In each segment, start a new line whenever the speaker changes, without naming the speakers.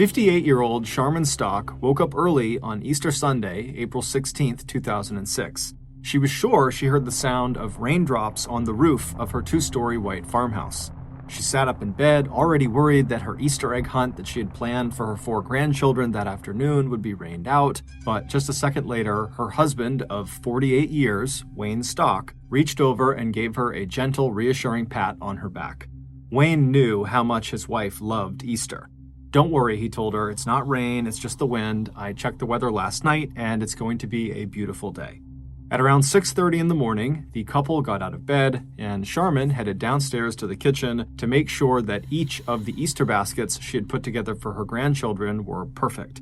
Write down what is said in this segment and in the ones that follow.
58-year-old Sharman Stock woke up early on Easter Sunday, April 16, 2006. She was sure she heard the sound of raindrops on the roof of her two-story white farmhouse. She sat up in bed, already worried that her Easter egg hunt that she had planned for her 4 grandchildren that afternoon would be rained out, but just a second later, her husband of 48 years, Wayne Stock, reached over and gave her a gentle, reassuring pat on her back. Wayne knew how much his wife loved Easter. "Don't worry," he told her, "it's not rain, it's just the wind. I checked the weather last night, and it's going to be a beautiful day." At around 6:30 in the morning, the couple got out of bed, and Sharman headed downstairs to the kitchen to make sure that each of the Easter baskets she had put together for her grandchildren were perfect.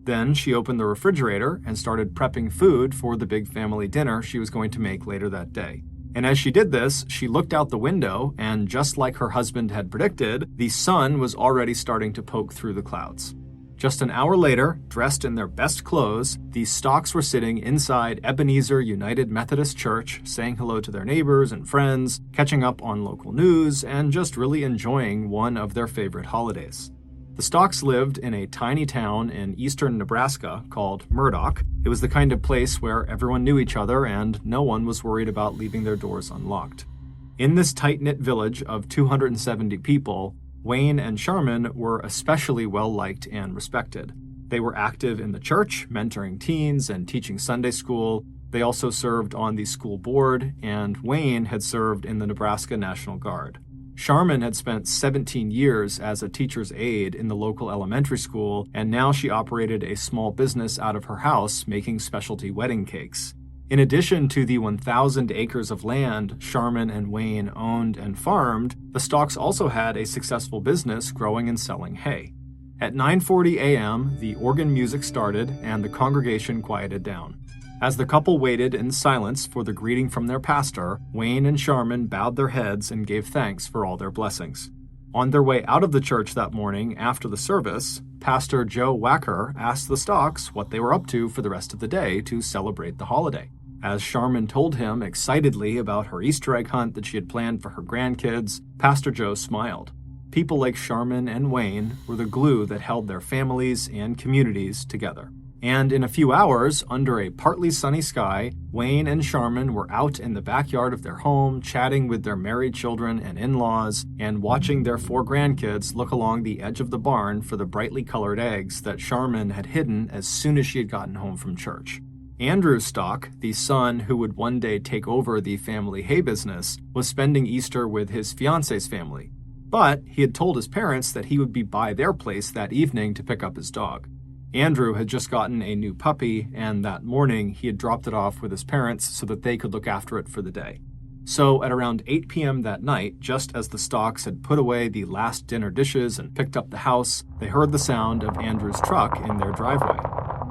Then she opened the refrigerator and started prepping food for the big family dinner she was going to make later that day. And as she did this, she looked out the window, and just like her husband had predicted, the sun was already starting to poke through the clouds. Just an hour later, dressed in their best clothes, the Stocks were sitting inside Ebenezer United Methodist Church, saying hello to their neighbors and friends, catching up on local news, and just really enjoying one of their favorite holidays. The Stocks lived in a tiny town in eastern Nebraska called Murdoch. It was the kind of place where everyone knew each other and no one was worried about leaving their doors unlocked. In this tight-knit village of 270 people, Wayne and Sharman were especially well-liked and respected. They were active in the church, mentoring teens and teaching Sunday school. They also served on the school board, and Wayne had served in the Nebraska National Guard. Sharman had spent 17 years as a teacher's aide in the local elementary school, and now she operated a small business out of her house making specialty wedding cakes. In addition to the 1,000 acres of land Sharman and Wayne owned and farmed, the Stocks also had a successful business growing and selling hay. At 9:40 a.m., the organ music started and the congregation quieted down. As the couple waited in silence for the greeting from their pastor, Wayne and Sharman bowed their heads and gave thanks for all their blessings. On their way out of the church that morning after the service, Pastor Joe Wacker asked the Stocks what they were up to for the rest of the day to celebrate the holiday. As Sharman told him excitedly about her Easter egg hunt that she had planned for her grandkids, Pastor Joe smiled. People like Sharman and Wayne were the glue that held their families and communities together. And in a few hours, under a partly sunny sky, Wayne and Sharman were out in the backyard of their home, chatting with their married children and in-laws, and watching their 4 grandkids look along the edge of the barn for the brightly colored eggs that Sharman had hidden as soon as she had gotten home from church. Andrew Stock, the son who would one day take over the family hay business, was spending Easter with his fiance's family. But he had told his parents that he would be by their place that evening to pick up his dog. Andrew had just gotten a new puppy, and that morning he had dropped it off with his parents so that they could look after it for the day. So at around 8 p.m. that night, just as the Stocks had put away the last dinner dishes and picked up the house, they heard the sound of Andrew's truck in their driveway.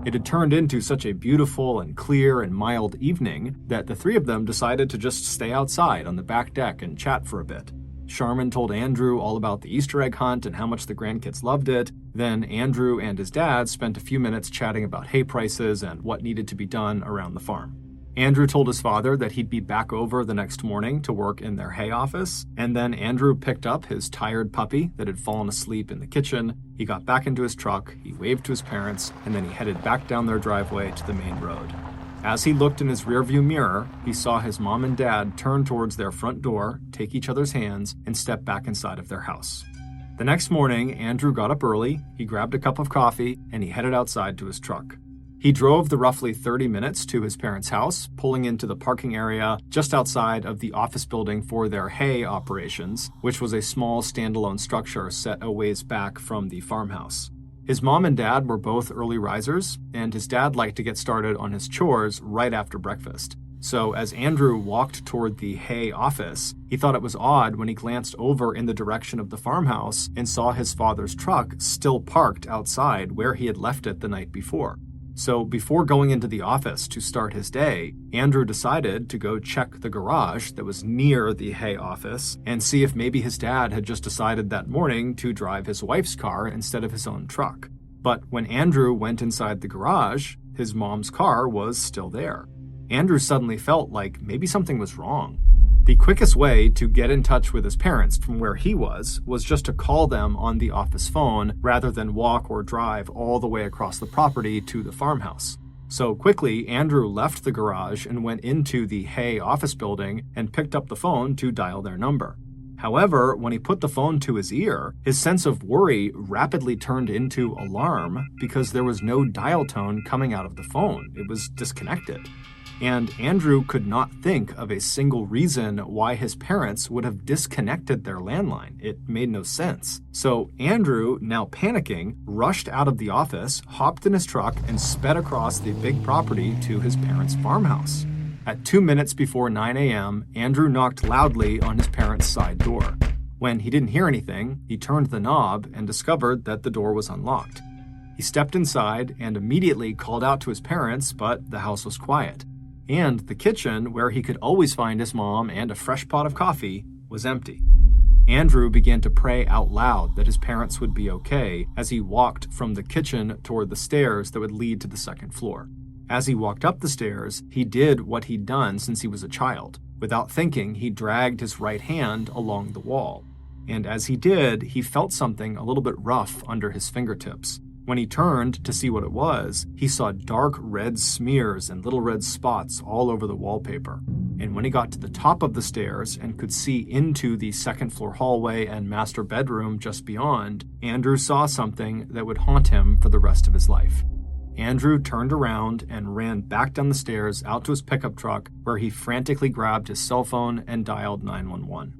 It had turned into such a beautiful and clear and mild evening that the 3 of them decided to just stay outside on the back deck and chat for a bit. Sharman told Andrew all about the Easter egg hunt and how much the grandkids loved it. Then Andrew and his dad spent a few minutes chatting about hay prices and what needed to be done around the farm. Andrew told his father that he'd be back over the next morning to work in their hay office, and then Andrew picked up his tired puppy that had fallen asleep in the kitchen. He got back into his truck, he waved to his parents, and then he headed back down their driveway to the main road. As he looked in his rearview mirror, he saw his mom and dad turn towards their front door, take each other's hands, and step back inside of their house. The next morning, Andrew got up early, he grabbed a cup of coffee, and he headed outside to his truck. He drove the roughly 30 minutes to his parents' house, pulling into the parking area just outside of the office building for their hay operations, which was a small standalone structure set a ways back from the farmhouse. His mom and dad were both early risers, and his dad liked to get started on his chores right after breakfast. So as Andrew walked toward the hay office, he thought it was odd when he glanced over in the direction of the farmhouse and saw his father's truck still parked outside where he had left it the night before. So before going into the office to start his day, Andrew decided to go check the garage that was near the hay office and see if maybe his dad had just decided that morning to drive his wife's car instead of his own truck. But when Andrew went inside the garage, his mom's car was still there. Andrew suddenly felt like maybe something was wrong. The quickest way to get in touch with his parents from where he was just to call them on the office phone rather than walk or drive all the way across the property to the farmhouse. So quickly, Andrew left the garage and went into the Hay office building and picked up the phone to dial their number. However, when he put the phone to his ear, his sense of worry rapidly turned into alarm because there was no dial tone coming out of the phone. It was disconnected. And Andrew could not think of a single reason why his parents would have disconnected their landline. It made no sense. So Andrew, now panicking, rushed out of the office, hopped in his truck, and sped across the big property to his parents' farmhouse. At 2 minutes before 9 a.m., Andrew knocked loudly on his parents' side door. When he didn't hear anything, he turned the knob and discovered that the door was unlocked. He stepped inside and immediately called out to his parents, but the house was quiet. And the kitchen, where he could always find his mom and a fresh pot of coffee, was empty. Andrew began to pray out loud that his parents would be okay as he walked from the kitchen toward the stairs that would lead to the second floor. As he walked up the stairs, he did what he'd done since he was a child. Without thinking, he dragged his right hand along the wall. And as he did, he felt something a little bit rough under his fingertips. When he turned to see what it was, he saw dark red smears and little red spots all over the wallpaper. And when he got to the top of the stairs and could see into the second floor hallway and master bedroom just beyond, Andrew saw something that would haunt him for the rest of his life. Andrew turned around and ran back down the stairs out to his pickup truck, where he frantically grabbed his cell phone and dialed 911.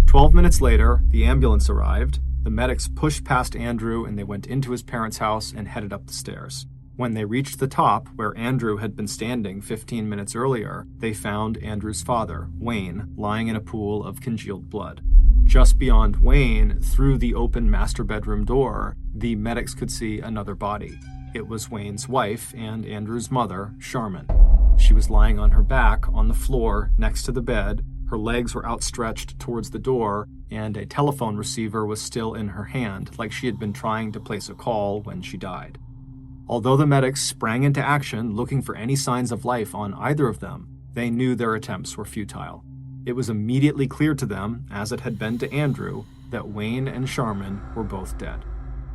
12 minutes later, the ambulance arrived. The medics pushed past Andrew and they went into his parents' house and headed up the stairs. When they reached the top, where Andrew had been standing 15 minutes earlier, they found Andrew's father, Wayne, lying in a pool of congealed blood. Just beyond Wayne, through the open master bedroom door, the medics could see another body. It was Wayne's wife and Andrew's mother, Charmin. She was lying on her back on the floor next to the bed. Her legs were outstretched towards the door, and a telephone receiver was still in her hand, like she had been trying to place a call when she died. Although the medics sprang into action looking for any signs of life on either of them, they knew their attempts were futile. It was immediately clear to them, as it had been to Andrew, that Wayne and Charmin were both dead.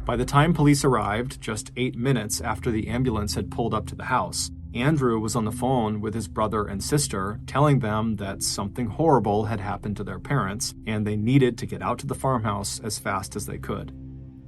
By the time police arrived, just 8 minutes after the ambulance had pulled up to the house, Andrew was on the phone with his brother and sister, telling them that something horrible had happened to their parents, and they needed to get out to the farmhouse as fast as they could.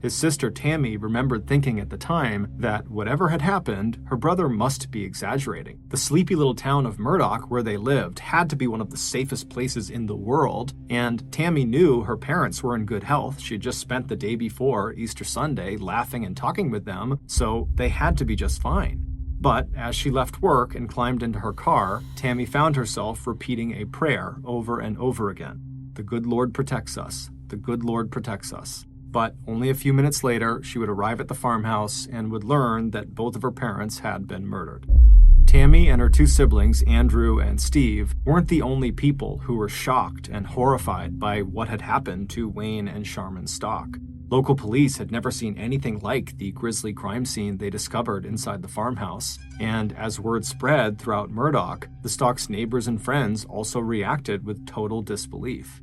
His sister Tammy remembered thinking at the time that whatever had happened, her brother must be exaggerating. The sleepy little town of Murdoch, where they lived, had to be one of the safest places in the world, and Tammy knew her parents were in good health. She had just spent the day before, Easter Sunday, laughing and talking with them, so they had to be just fine. But as she left work and climbed into her car, Tammy found herself repeating a prayer over and over again. The good Lord protects us. The good Lord protects us. But only a few minutes later, she would arrive at the farmhouse and would learn that both of her parents had been murdered. Tammy and her two siblings, Andrew and Steve, weren't the only people who were shocked and horrified by what had happened to Wayne and Charmin Stock. Local police had never seen anything like the grisly crime scene they discovered inside the farmhouse, and as word spread throughout Murdoch, the Stock's neighbors and friends also reacted with total disbelief.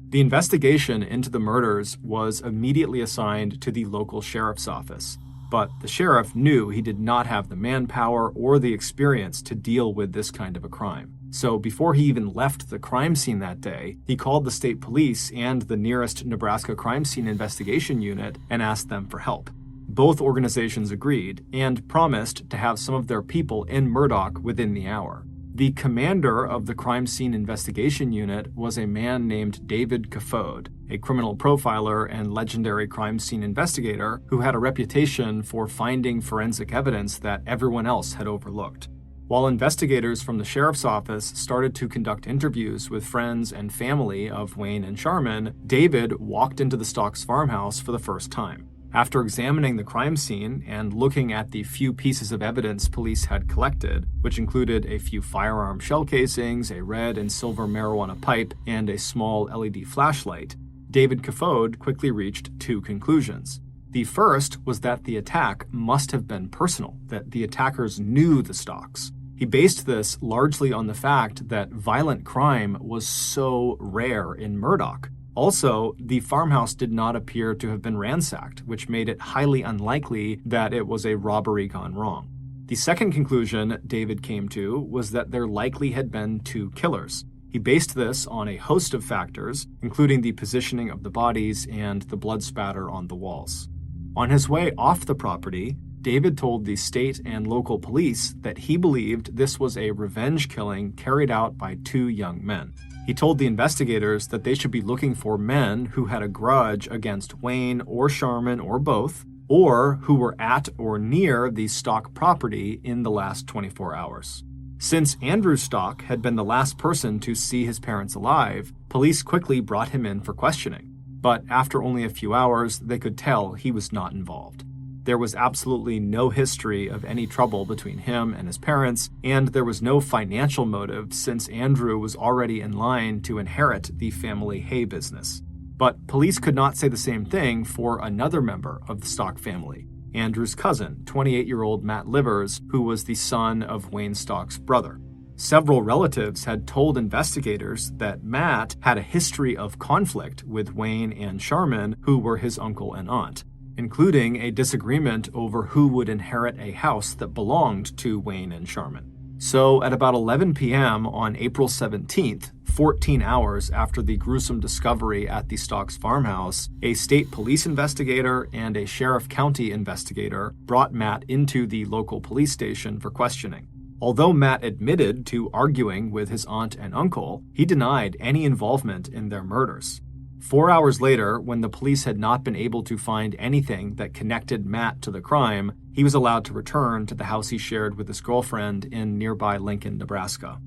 The investigation into the murders was immediately assigned to the local sheriff's office, but the sheriff knew he did not have the manpower or the experience to deal with this kind of a crime. So before he even left the crime scene that day, he called the state police and the nearest Nebraska Crime Scene Investigation Unit and asked them for help. Both organizations agreed and promised to have some of their people in Murdoch within the hour. The commander of the Crime Scene Investigation Unit was a man named David Kafode, a criminal profiler and legendary crime scene investigator who had a reputation for finding forensic evidence that everyone else had overlooked. While investigators from the sheriff's office started to conduct interviews with friends and family of Wayne and Charmin, David walked into the Stocks farmhouse for the first time. After examining the crime scene and looking at the few pieces of evidence police had collected, which included a few firearm shell casings, a red and silver marijuana pipe, and a small LED flashlight, David Kafode quickly reached two conclusions. The first was that the attack must have been personal, that the attackers knew the Stocks. He based this largely on the fact that violent crime was so rare in Murdoch. Also, the farmhouse did not appear to have been ransacked, which made it highly unlikely that it was a robbery gone wrong. The second conclusion David came to was that there likely had been two killers. He based this on a host of factors, including the positioning of the bodies and the blood spatter on the walls. On his way off the property, David told the state and local police that he believed this was a revenge killing carried out by two young men. He told the investigators that they should be looking for men who had a grudge against Wayne or Sharman or both, or who were at or near the Stock property in the last 24 hours. Since Andrew Stock had been the last person to see his parents alive, police quickly brought him in for questioning. But after only a few hours, they could tell he was not involved. There was absolutely no history of any trouble between him and his parents, and there was no financial motive since Andrew was already in line to inherit the family hay business. But police could not say the same thing for another member of the Stock family, Andrew's cousin, 28-year-old Matt Livers, who was the son of Wayne Stock's brother. Several relatives had told investigators that Matt had a history of conflict with Wayne and Sharman, who were his uncle and aunt, including a disagreement over who would inherit a house that belonged to Wayne and Sharman. So at about 11 p.m. on April 17th, 14 hours after the gruesome discovery at the Stocks farmhouse, a state police investigator and a sheriff county investigator brought Matt into the local police station for questioning. Although Matt admitted to arguing with his aunt and uncle, he denied any involvement in their murders. 4 hours later, when the police had not been able to find anything that connected Matt to the crime, he was allowed to return to the house he shared with his girlfriend in nearby Lincoln, Nebraska.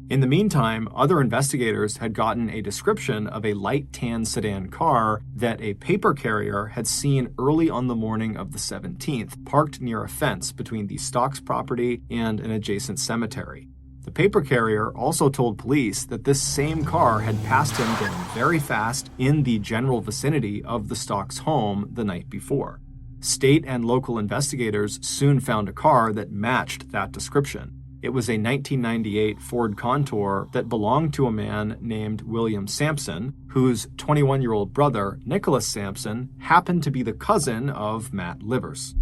In the meantime, other investigators had gotten a description of a light tan sedan car that a paper carrier had seen early on the morning of the 17th, parked near a fence between the Stocks property and an adjacent cemetery. The paper carrier also told police that this same car had passed him going very fast in the general vicinity of the Stocks home the night before. State and local investigators soon found a car that matched that description. It was a 1998 Ford Contour that belonged to a man named William Sampson, whose 21-year-old brother, Nicholas Sampson, happened to be the cousin of Matt Livers.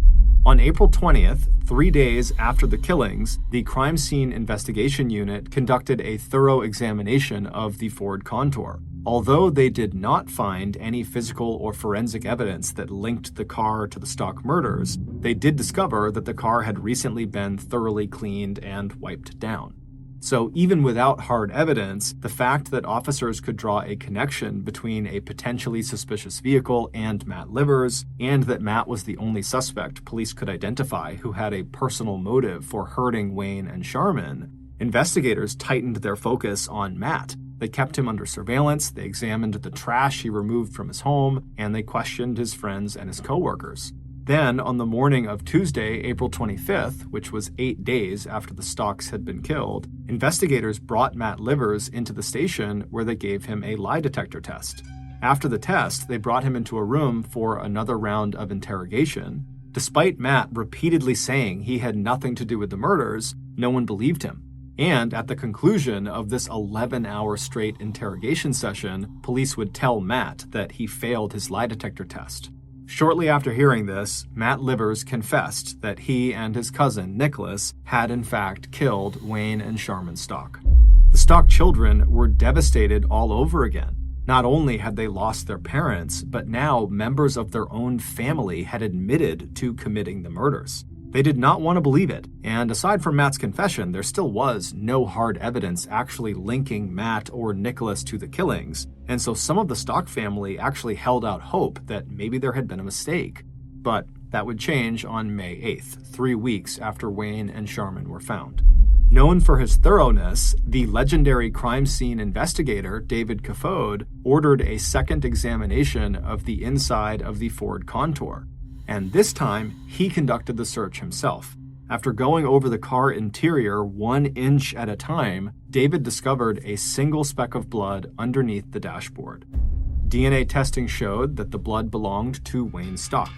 On April 20th, 3 days after the killings, the Crime Scene Investigation Unit conducted a thorough examination of the Ford Contour. Although they did not find any physical or forensic evidence that linked the car to the Stock murders, they did discover that the car had recently been thoroughly cleaned and wiped down. So even without hard evidence, the fact that officers could draw a connection between a potentially suspicious vehicle and Matt Livers, and that Matt was the only suspect police could identify who had a personal motive for hurting Wayne and Sharman, investigators tightened their focus on Matt. They kept him under surveillance, they examined the trash he removed from his home, and they questioned his friends and his coworkers. Then, on the morning of Tuesday, April 25th, which was 8 days after the Stocks had been killed, investigators brought Matt Livers into the station where they gave him a lie detector test. After the test, they brought him into a room for another round of interrogation. Despite Matt repeatedly saying he had nothing to do with the murders, no one believed him. And at the conclusion of this 11-hour straight interrogation session, police would tell Matt that he failed his lie detector test. Shortly after hearing this, Matt Livers confessed that he and his cousin, Nicholas, had in fact killed Wayne and Sharman Stock. The Stock children were devastated all over again. Not only had they lost their parents, but now members of their own family had admitted to committing the murders. They did not want to believe it, and aside from Matt's confession, there still was no hard evidence actually linking Matt or Nicholas to the killings, and so some of the Stock family actually held out hope that maybe there had been a mistake. But that would change on May 8th, 3 weeks after Wayne and Sharman were found. Known for his thoroughness, the legendary crime scene investigator David Caffode ordered a second examination of the inside of the Ford Contour. And this time, he conducted the search himself. After going over the car interior 1 inch at a time, David discovered a single speck of blood underneath the dashboard. DNA testing showed that the blood belonged to Wayne Stock.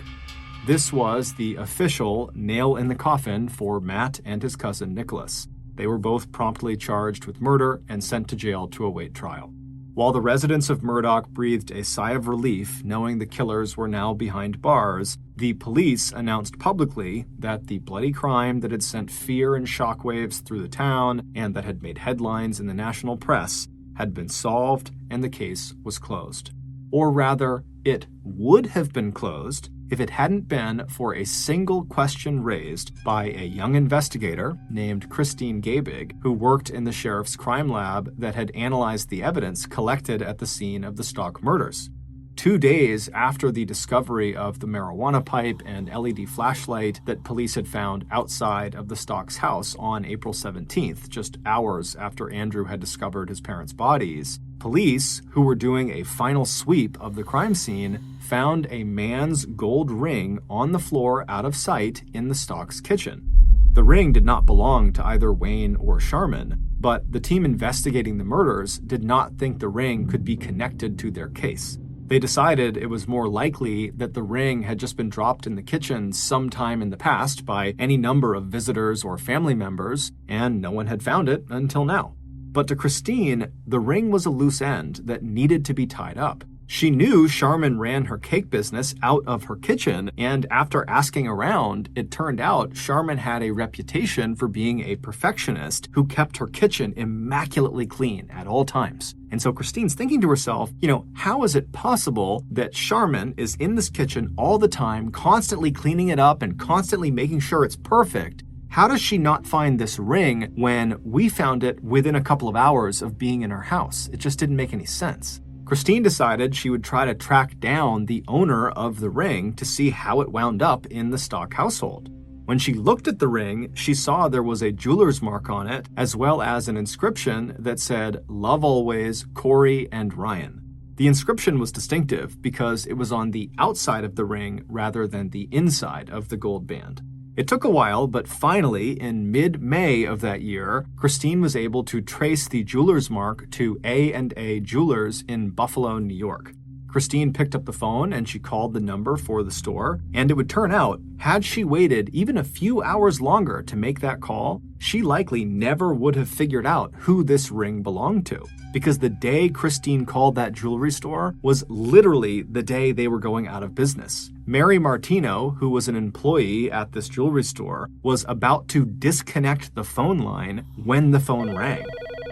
This was the official nail in the coffin for Matt and his cousin Nicholas. They were both promptly charged with murder and sent to jail to await trial. While the residents of Murdoch breathed a sigh of relief knowing the killers were now behind bars, the police announced publicly that the bloody crime that had sent fear and shockwaves through the town and that had made headlines in the national press had been solved and the case was closed. Or rather, it would have been closed if it hadn't been for a single question raised by a young investigator named Christine Gabig, who worked in the sheriff's crime lab that had analyzed the evidence collected at the scene of the Stock murders. 2 days after the discovery of the marijuana pipe and LED flashlight that police had found outside of the Stock's house on April 17th, just hours after Andrew had discovered his parents' bodies, police, who were doing a final sweep of the crime scene, found a man's gold ring on the floor out of sight in the Stock's kitchen. The ring did not belong to either Wayne or Sharman, but the team investigating the murders did not think the ring could be connected to their case. They decided it was more likely that the ring had just been dropped in the kitchen sometime in the past by any number of visitors or family members, and no one had found it until now. But to Christine, the ring was a loose end that needed to be tied up. She knew Sharman ran her cake business out of her kitchen, and after asking around, it turned out Sharman had a reputation for being a perfectionist who kept her kitchen immaculately clean at all times. And so Christine's thinking to herself, how is it possible that Sharman is in this kitchen all the time, constantly cleaning it up and constantly making sure it's perfect? How does she not find this ring when we found it within a couple of hours of being in her house? It just didn't make any sense. Christine decided she would try to track down the owner of the ring to see how it wound up in the Stock household. When she looked at the ring, she saw there was a jeweler's mark on it, as well as an inscription that said, "Love always, Corey and Ryan." The inscription was distinctive because it was on the outside of the ring rather than the inside of the gold band. It took a while, but finally, in mid-May of that year, Christine was able to trace the jeweler's mark to A&A Jewelers in Buffalo, New York. Christine picked up the phone and she called the number for the store, and it would turn out, had she waited even a few hours longer to make that call, she likely never would have figured out who this ring belonged to. Because the day Christine called that jewelry store was literally the day they were going out of business. Mary Martino, who was an employee at this jewelry store, was about to disconnect the phone line when the phone rang.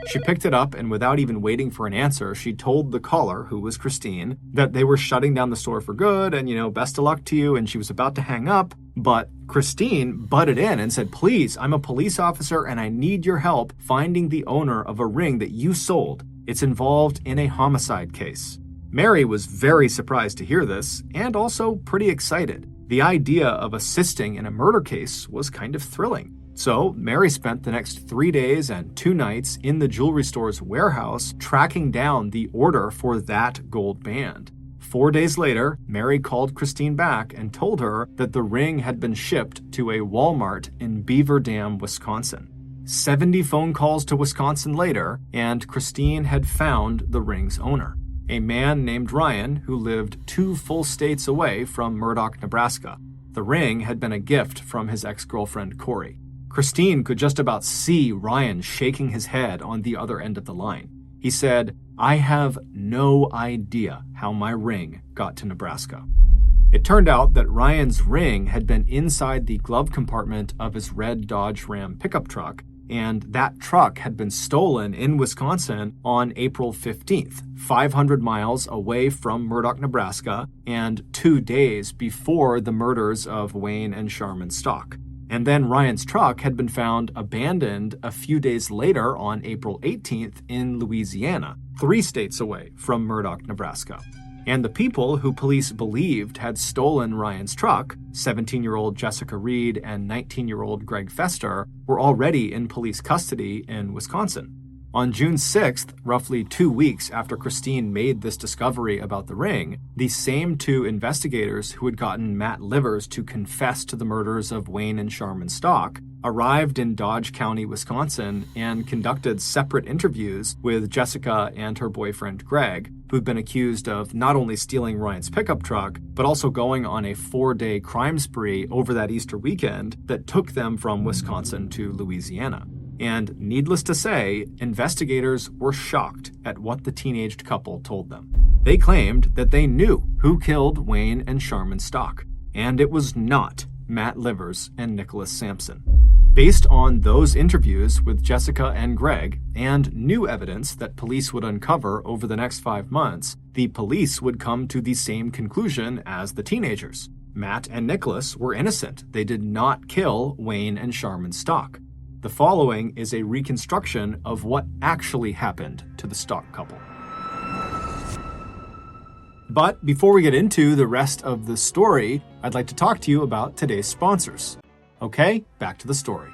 She picked it up, and without even waiting for an answer, she told the caller, who was Christine, that they were shutting down the store for good and, best of luck to you, and she was about to hang up, but Christine butted in and said, "Please, I'm a police officer and I need your help finding the owner of a ring that you sold. It's involved in a homicide case." Mary was very surprised to hear this, and also pretty excited. The idea of assisting in a murder case was kind of thrilling. So Mary spent the next 3 days and 2 nights in the jewelry store's warehouse tracking down the order for that gold band. 4 days later, Mary called Christine back and told her that the ring had been shipped to a Walmart in Beaver Dam, Wisconsin. 70 phone calls to Wisconsin later, and Christine had found the ring's owner, a man named Ryan who lived 2 full states away from Murdoch, Nebraska. The ring had been a gift from his ex-girlfriend, Corey. Christine could just about see Ryan shaking his head on the other end of the line. He said, "I have no idea how my ring got to Nebraska." It turned out that Ryan's ring had been inside the glove compartment of his red Dodge Ram pickup truck, and that truck had been stolen in Wisconsin on April 15th, 500 miles away from Murdoch, Nebraska, and 2 days before the murders of Wayne and Sharman Stock. And then Ryan's truck had been found abandoned a few days later on April 18th in Louisiana, 3 states away from Murdoch, Nebraska. And the people who police believed had stolen Ryan's truck, 17-year-old Jessica Reed and 19-year-old Greg Fester, were already in police custody in Wisconsin. On June 6th, roughly 2 weeks after Christine made this discovery about the ring, the same 2 investigators who had gotten Matt Livers to confess to the murders of Wayne and Sharman Stock arrived in Dodge County, Wisconsin, and conducted separate interviews with Jessica and her boyfriend Greg, who'd been accused of not only stealing Ryan's pickup truck, but also going on a 4-day crime spree over that Easter weekend that took them from Wisconsin to Louisiana. And needless to say, investigators were shocked at what the teenaged couple told them. They claimed that they knew who killed Wayne and Sharman Stock, and it was not Matt Livers and Nicholas Sampson. Based on those interviews with Jessica and Greg, and new evidence that police would uncover over the next 5 months, the police would come to the same conclusion as the teenagers. Matt and Nicholas were innocent. They did not kill Wayne and Sharman Stock. The following is a reconstruction of what actually happened to the Stock couple. But before we get into the rest of the story, I'd like to talk to you about today's sponsors. Okay, back to the story.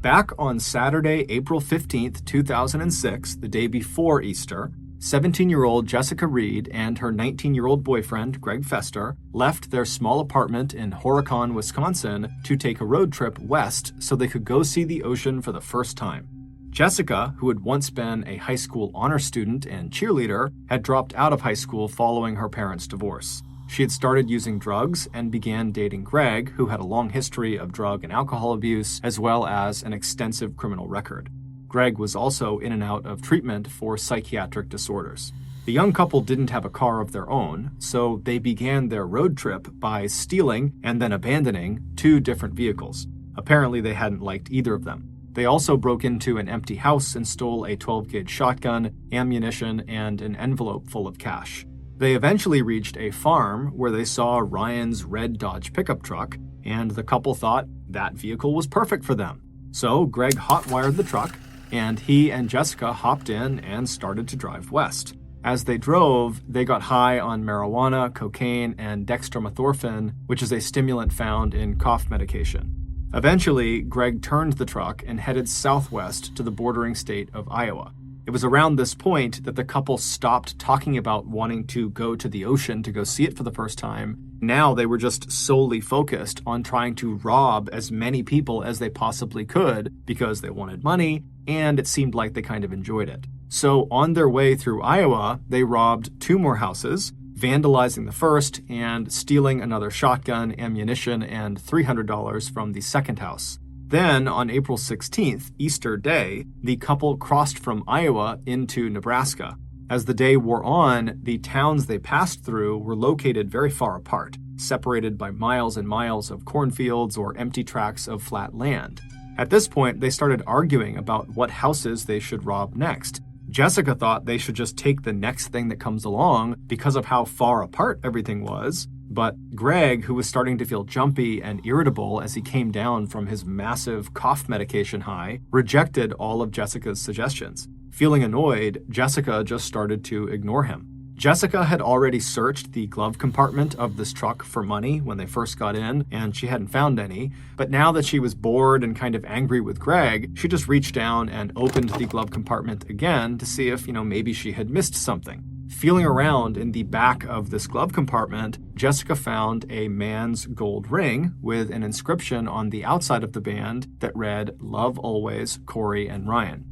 Back on Saturday, April 15th, 2006, the day before Easter, 17-year-old Jessica Reed and her 19-year-old boyfriend, Greg Fester, left their small apartment in Horicon, Wisconsin to take a road trip west so they could go see the ocean for the first time. Jessica, who had once been a high school honor student and cheerleader, had dropped out of high school following her parents' divorce. She had started using drugs and began dating Greg, who had a long history of drug and alcohol abuse, as well as an extensive criminal record. Greg was also in and out of treatment for psychiatric disorders. The young couple didn't have a car of their own, so they began their road trip by stealing and then abandoning 2 different vehicles. Apparently, they hadn't liked either of them. They also broke into an empty house and stole a 12-gauge shotgun, ammunition, and an envelope full of cash. They eventually reached a farm where they saw Ryan's red Dodge pickup truck, and the couple thought that vehicle was perfect for them. So Greg hotwired the truck, and he and Jessica hopped in and started to drive west. As they drove, they got high on marijuana, cocaine, and dextromethorphan, which is a stimulant found in cough medication. Eventually, Greg turned the truck and headed southwest to the bordering state of Iowa. It was around this point that the couple stopped talking about wanting to go to the ocean to go see it for the first time. Now they were just solely focused on trying to rob as many people as they possibly could because they wanted money, and it seemed like they kind of enjoyed it. So on their way through Iowa, they robbed 2 more houses, vandalizing the first and stealing another shotgun, ammunition, and $300 from the second house. Then, on April 16th, Easter Day, the couple crossed from Iowa into Nebraska. As the day wore on, the towns they passed through were located very far apart, separated by miles and miles of cornfields or empty tracts of flat land. At this point, they started arguing about what houses they should rob next. Jessica thought they should just take the next thing that comes along because of how far apart everything was. But Greg, who was starting to feel jumpy and irritable as he came down from his massive cough medication high, rejected all of Jessica's suggestions. Feeling annoyed, Jessica just started to ignore him. Jessica had already searched the glove compartment of this truck for money when they first got in, and she hadn't found any. But now that she was bored and kind of angry with Greg, she just reached down and opened the glove compartment again to see if, maybe she had missed something. Feeling around in the back of this glove compartment, Jessica found a man's gold ring with an inscription on the outside of the band that read, "Love always, Corey and Ryan."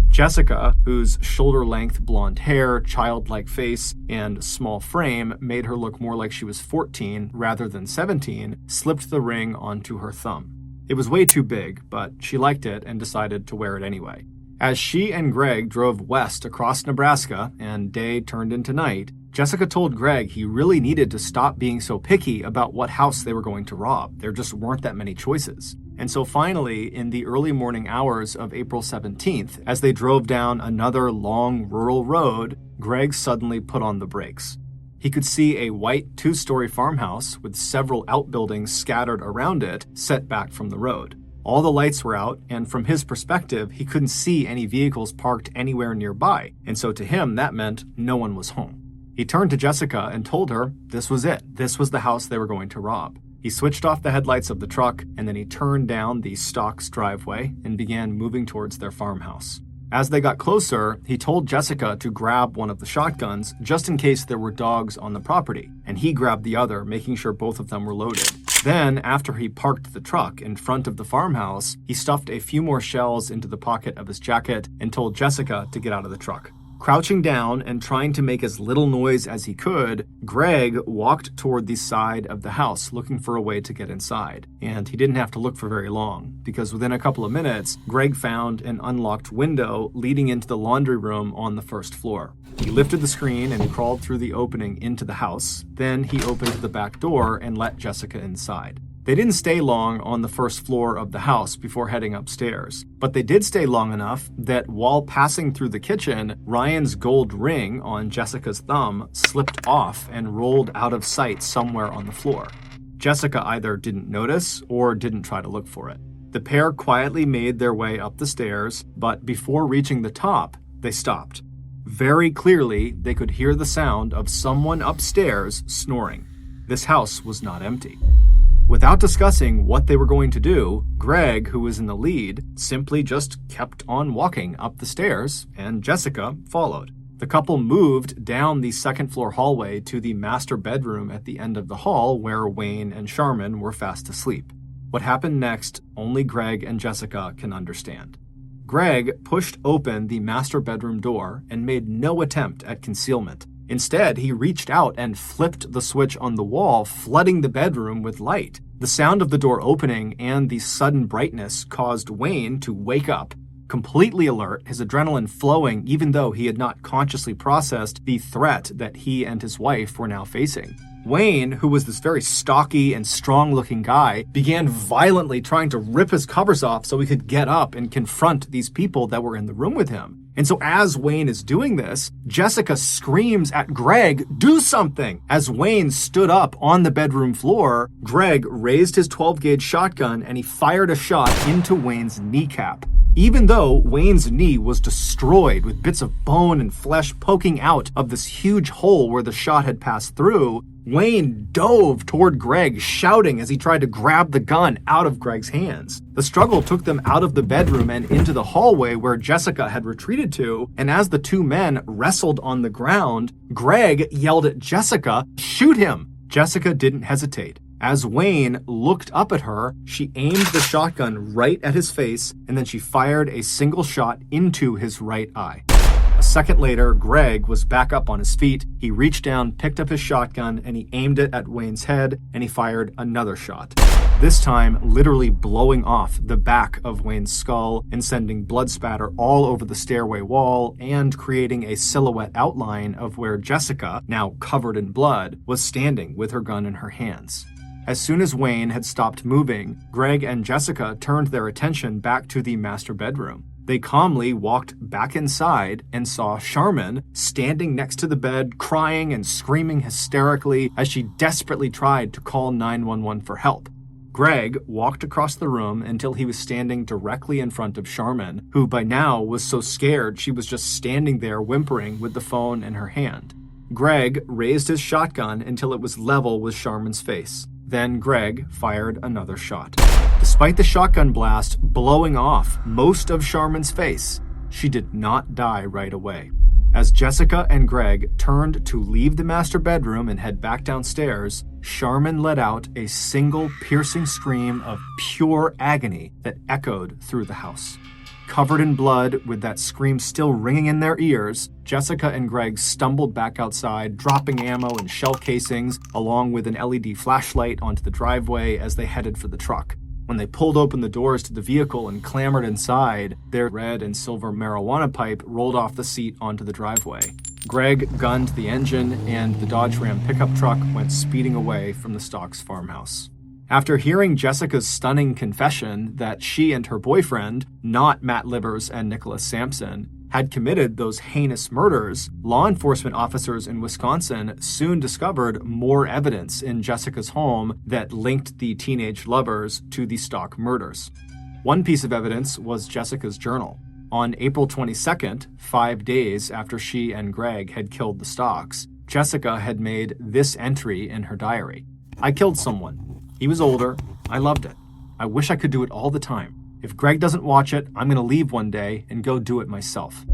Jessica, whose shoulder-length blonde hair, childlike face, and small frame made her look more like she was 14 rather than 17, slipped the ring onto her thumb. It was way too big, but she liked it and decided to wear it anyway. As she and Greg drove west across Nebraska and day turned into night, Jessica told Greg he really needed to stop being so picky about what house they were going to rob. There just weren't that many choices. And so finally, in the early morning hours of April 17th, as they drove down another long rural road, Greg suddenly put on the brakes. He could see a white 2-story farmhouse with several outbuildings scattered around it, set back from the road. All the lights were out, and from his perspective, he couldn't see any vehicles parked anywhere nearby, and so to him, that meant no one was home. He turned to Jessica and told her this was it. This was the house they were going to rob. He switched off the headlights of the truck, and then he turned down the Stock's driveway and began moving towards their farmhouse. As they got closer, he told Jessica to grab one of the shotguns just in case there were dogs on the property, and he grabbed the other, making sure both of them were loaded. Then, after he parked the truck in front of the farmhouse, he stuffed a few more shells into the pocket of his jacket and told Jessica to get out of the truck. Crouching down and trying to make as little noise as he could, Greg walked toward the side of the house looking for a way to get inside. And he didn't have to look for very long, because within a couple of minutes, Greg found an unlocked window leading into the laundry room on the first floor. He lifted the screen and crawled through the opening into the house. Then he opened the back door and let Jessica inside. They didn't stay long on the first floor of the house before heading upstairs, but they did stay long enough that while passing through the kitchen, Ryan's gold ring on Jessica's thumb slipped off and rolled out of sight somewhere on the floor. Jessica either didn't notice or didn't try to look for it. The pair quietly made their way up the stairs, but before reaching the top, they stopped. Very clearly, they could hear the sound of someone upstairs snoring. This house was not empty. Without discussing what they were going to do, Greg, who was in the lead, simply just kept on walking up the stairs, and Jessica followed. The couple moved down the second-floor hallway to the master bedroom at the end of the hall where Wayne and Sharman were fast asleep. What happened next, only Greg and Jessica can understand. Greg pushed open the master bedroom door and made no attempt at concealment. Instead, he reached out and flipped the switch on the wall, flooding the bedroom with light. The sound of the door opening and the sudden brightness caused Wayne to wake up, completely alert, his adrenaline flowing even though he had not consciously processed the threat that he and his wife were now facing. Wayne, who was this very stocky and strong-looking guy, began violently trying to rip his covers off so he could get up and confront these people that were in the room with him. And so as Wayne is doing this, Jessica screams at Greg, "Do something!" As Wayne stood up on the bedroom floor, Greg raised his 12-gauge shotgun and he fired a shot into Wayne's kneecap. Even though Wayne's knee was destroyed with bits of bone and flesh poking out of this huge hole where the shot had passed through, Wayne dove toward Greg, shouting as he tried to grab the gun out of Greg's hands. The struggle took them out of the bedroom and into the hallway where Jessica had retreated to, and as the two men wrestled on the ground, Greg yelled at Jessica, "Shoot him!" Jessica didn't hesitate. As Wayne looked up at her, she aimed the shotgun right at his face, and then she fired a single shot into his right eye. A second later, Greg was back up on his feet. He reached down, picked up his shotgun, and he aimed it at Wayne's head, and he fired another shot. This time, literally blowing off the back of Wayne's skull and sending blood spatter all over the stairway wall and creating a silhouette outline of where Jessica, now covered in blood, was standing with her gun in her hands. As soon as Wayne had stopped moving, Greg and Jessica turned their attention back to the master bedroom. They calmly walked back inside and saw Sharman standing next to the bed, crying and screaming hysterically as she desperately tried to call 911 for help. Greg walked across the room until he was standing directly in front of Sharman, who by now was so scared she was just standing there whimpering with the phone in her hand. Greg raised his shotgun until it was level with Sharman's face. Then Greg fired another shot. Despite the shotgun blast blowing off most of Sharman's face, she did not die right away. As Jessica and Greg turned to leave the master bedroom and head back downstairs, Sharman let out a single piercing scream of pure agony that echoed through the house. Covered in blood, with that scream still ringing in their ears, Jessica and Greg stumbled back outside, dropping ammo and shell casings, along with an LED flashlight onto the driveway as they headed for the truck. When they pulled open the doors to the vehicle and clambered inside, their red and silver marijuana pipe rolled off the seat onto the driveway. Greg gunned the engine, and the Dodge Ram pickup truck went speeding away from the Stocks farmhouse. After hearing Jessica's stunning confession that she and her boyfriend, not Matt Livers and Nicholas Sampson, had committed those heinous murders, law enforcement officers in Wisconsin soon discovered more evidence in Jessica's home that linked the teenage lovers to the Stock murders. One piece of evidence was Jessica's journal. On April 22nd, 5 days after she and Greg had killed the Stocks, Jessica had made this entry in her diary. "I killed someone. He was older. I loved it. I wish I could do it all the time. If Greg doesn't watch it, I'm going to leave one day and go do it myself."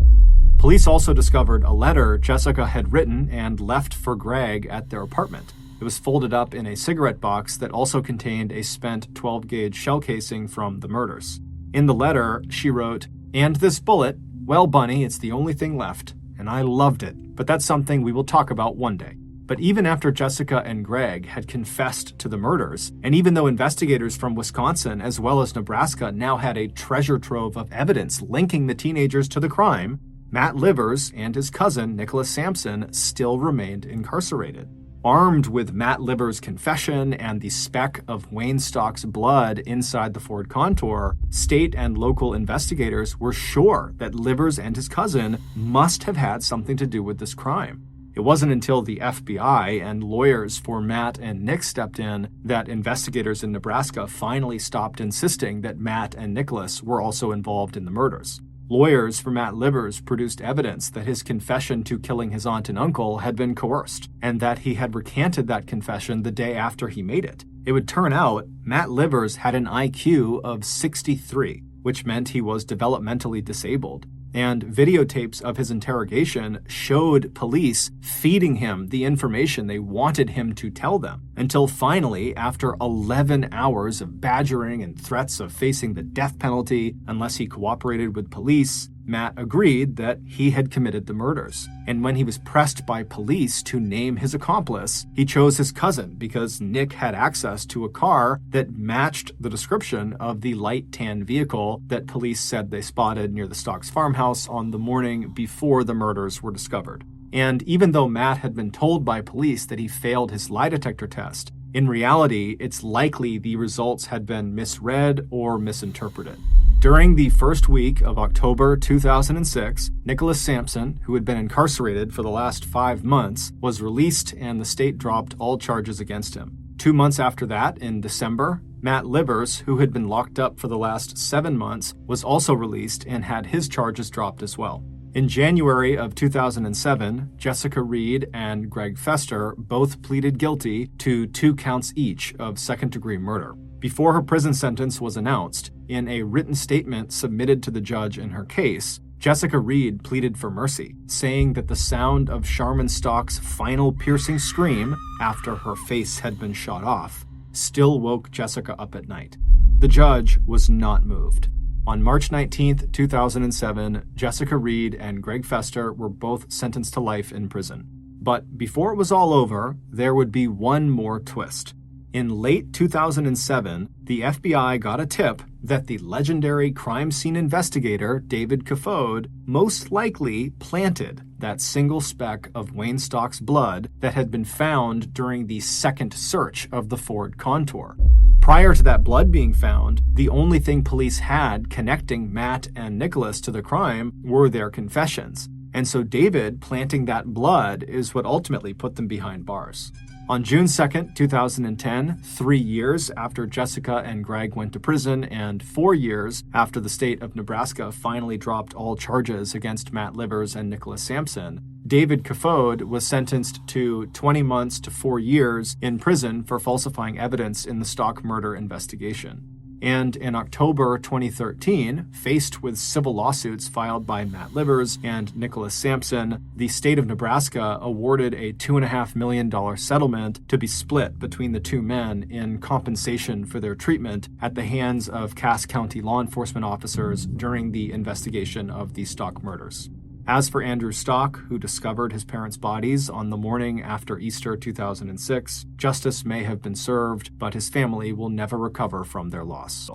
Police also discovered a letter Jessica had written and left for Greg at their apartment. It was folded up in a cigarette box that also contained a spent 12-gauge shell casing from the murders. In the letter, she wrote, "And this bullet, well, Bunny, it's the only thing left. and I loved it, but that's something we will talk about one day. But even after Jessica and Greg had confessed to the murders, and even though investigators from Wisconsin as well as Nebraska now had a treasure trove of evidence linking the teenagers to the crime, Matt Livers and his cousin Nicholas Sampson still remained incarcerated. Armed with Matt Livers' confession and the speck of Wayne Stock's blood inside the Ford Contour, state and local investigators were sure that Livers and his cousin must have had something to do with this crime. It wasn't until the FBI and lawyers for Matt and Nick stepped in that investigators in Nebraska finally stopped insisting that Matt and Nicholas were also involved in the murders. Lawyers for Matt Livers produced evidence that his confession to killing his aunt and uncle had been coerced, and that he had recanted that confession the day after he made it. It would turn out Matt Livers had an IQ of 63, which meant he was developmentally disabled. And videotapes of his interrogation showed police feeding him the information they wanted him to tell them, until finally, after 11 hours of badgering and threats of facing the death penalty unless he cooperated with police, Matt agreed that he had committed the murders. And when he was pressed by police to name his accomplice, he chose his cousin because Nick had access to a car that matched the description of the light tan vehicle that police said they spotted near the Stocks farmhouse on the morning before the murders were discovered. And even though Matt had been told by police that he failed his lie detector test, in reality, it's likely the results had been misread or misinterpreted. During the first week of October 2006, Nicholas Sampson, who had been incarcerated for the last 5 months, was released and the state dropped all charges against him. 2 months after that, in December, Matt Livers, who had been locked up for the last 7 months, was also released and had his charges dropped as well. In January of 2007, Jessica Reed and Greg Fester both pleaded guilty to 2 counts each of second-degree murder. Before her prison sentence was announced, in a written statement submitted to the judge in her case, Jessica Reed pleaded for mercy, saying that the sound of Sharman Stock's final piercing scream after her face had been shot off still woke Jessica up at night. The judge was not moved. On March 19, 2007, Jessica Reed and Greg Fester were both sentenced to life in prison. But before it was all over, there would be one more twist. In late 2007, the FBI got a tip that the legendary crime scene investigator David Kafode most likely planted that single speck of Wayne Stock's blood that had been found during the second search of the Ford Contour. Prior to that blood being found, the only thing police had connecting Matt and Nicholas to the crime were their confessions. And so David planting that blood is what ultimately put them behind bars. On June 2nd, 2010, 3 years after Jessica and Greg went to prison and 4 years after the state of Nebraska finally dropped all charges against Matt Livers and Nicholas Sampson, David Kafode was sentenced to 20 months to 4 years in prison for falsifying evidence in the Stock murder investigation. And in October 2013, faced with civil lawsuits filed by Matt Livers and Nicholas Sampson, the state of Nebraska awarded a $2.5 million settlement to be split between the two men in compensation for their treatment at the hands of Cass County law enforcement officers during the investigation of the Stock murders. As for Andrew Stock, who discovered his parents' bodies on the morning after Easter 2006, justice may have been served, but his family will never recover from their loss.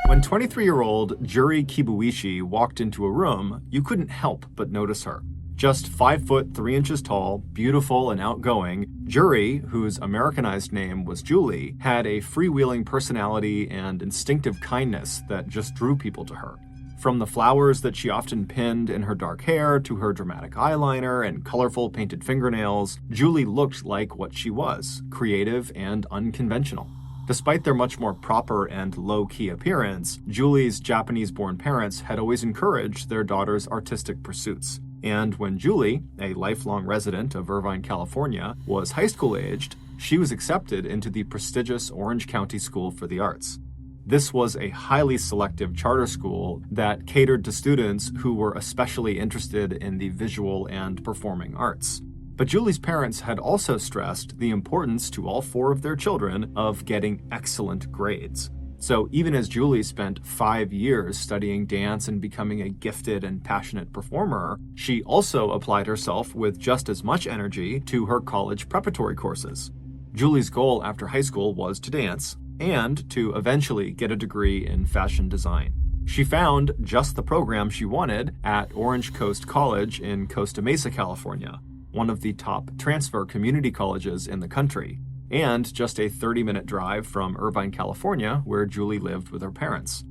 When 23-year-old Juri Kibuishi walked into a room, you couldn't help but notice her. Just 5 foot 3 inches tall, beautiful and outgoing, Juri, whose Americanized name was Julie, had a freewheeling personality and instinctive kindness that just drew people to her. From the flowers that she often pinned in her dark hair to her dramatic eyeliner and colorful painted fingernails, Julie looked like what she was, creative and unconventional. Despite their much more proper and low-key appearance, Julie's Japanese-born parents had always encouraged their daughter's artistic pursuits. And when Julie, a lifelong resident of Irvine, California, was high school-aged, she was accepted into the prestigious Orange County School for the Arts. This was a highly selective charter school that catered to students who were especially interested in the visual and performing arts. But Julie's parents had also stressed the importance to all 4 of their children of getting excellent grades. So even as Julie spent 5 years studying dance and becoming a gifted and passionate performer, she also applied herself with just as much energy to her college preparatory courses. Julie's goal after high school was to dance and to eventually get a degree in fashion design. She found just the program she wanted at Orange Coast College in Costa Mesa, California, one of the top transfer community colleges in the country, and just a 30-minute drive from Irvine, California, where Julie lived with her parents.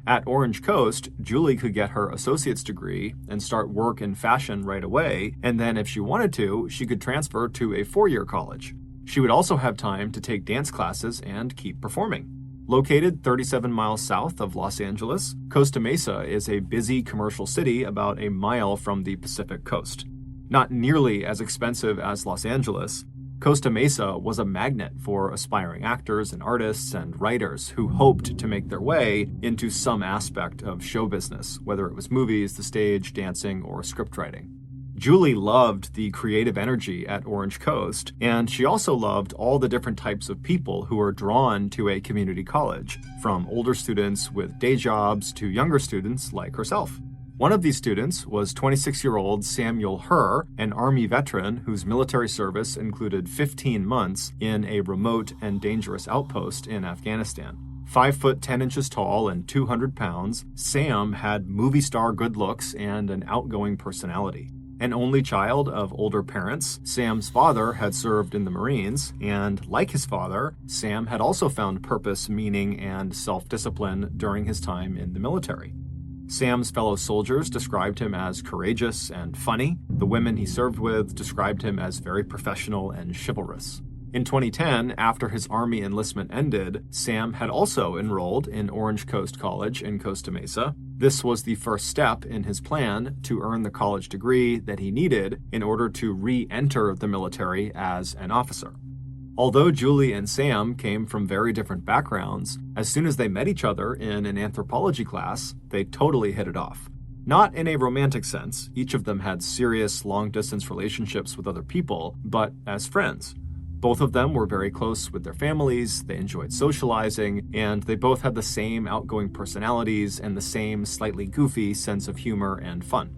At Orange Coast, Julie could get her associate's degree and start work in fashion right away, and then if she wanted to, she could transfer to a 4-year college. She would also have time to take dance classes and keep performing. Located 37 miles south of Los Angeles, Costa Mesa is a busy commercial city about a mile from the Pacific coast. Not nearly as expensive as Los Angeles, Costa Mesa was a magnet for aspiring actors and artists and writers who hoped to make their way into some aspect of show business, whether it was movies, the stage, dancing, or script writing. Julie loved the creative energy at Orange Coast, and she also loved all the different types of people who are drawn to a community college, from older students with day jobs to younger students like herself. One of these students was 26-year-old Samuel Herr, an Army veteran whose military service included 15 months in a remote and dangerous outpost in Afghanistan. 5 foot 10 inches tall and 200 pounds, Sam had movie star good looks and an outgoing personality. An only child of older parents, Sam's father had served in the Marines, and like his father, Sam had also found purpose, meaning, and self-discipline during his time in the military. Sam's fellow soldiers described him as courageous and funny. The women he served with described him as very professional and chivalrous. In 2010, after his Army enlistment ended, Sam had also enrolled in Orange Coast College in Costa Mesa. This was the first step in his plan to earn the college degree that he needed in order to re-enter the military as an officer. Although Julie and Sam came from very different backgrounds, as soon as they met each other in an anthropology class, they totally hit it off. Not in a romantic sense, each of them had serious long-distance relationships with other people, but as friends. Both of them were very close with their families, they enjoyed socializing, and they both had the same outgoing personalities and the same slightly goofy sense of humor and fun.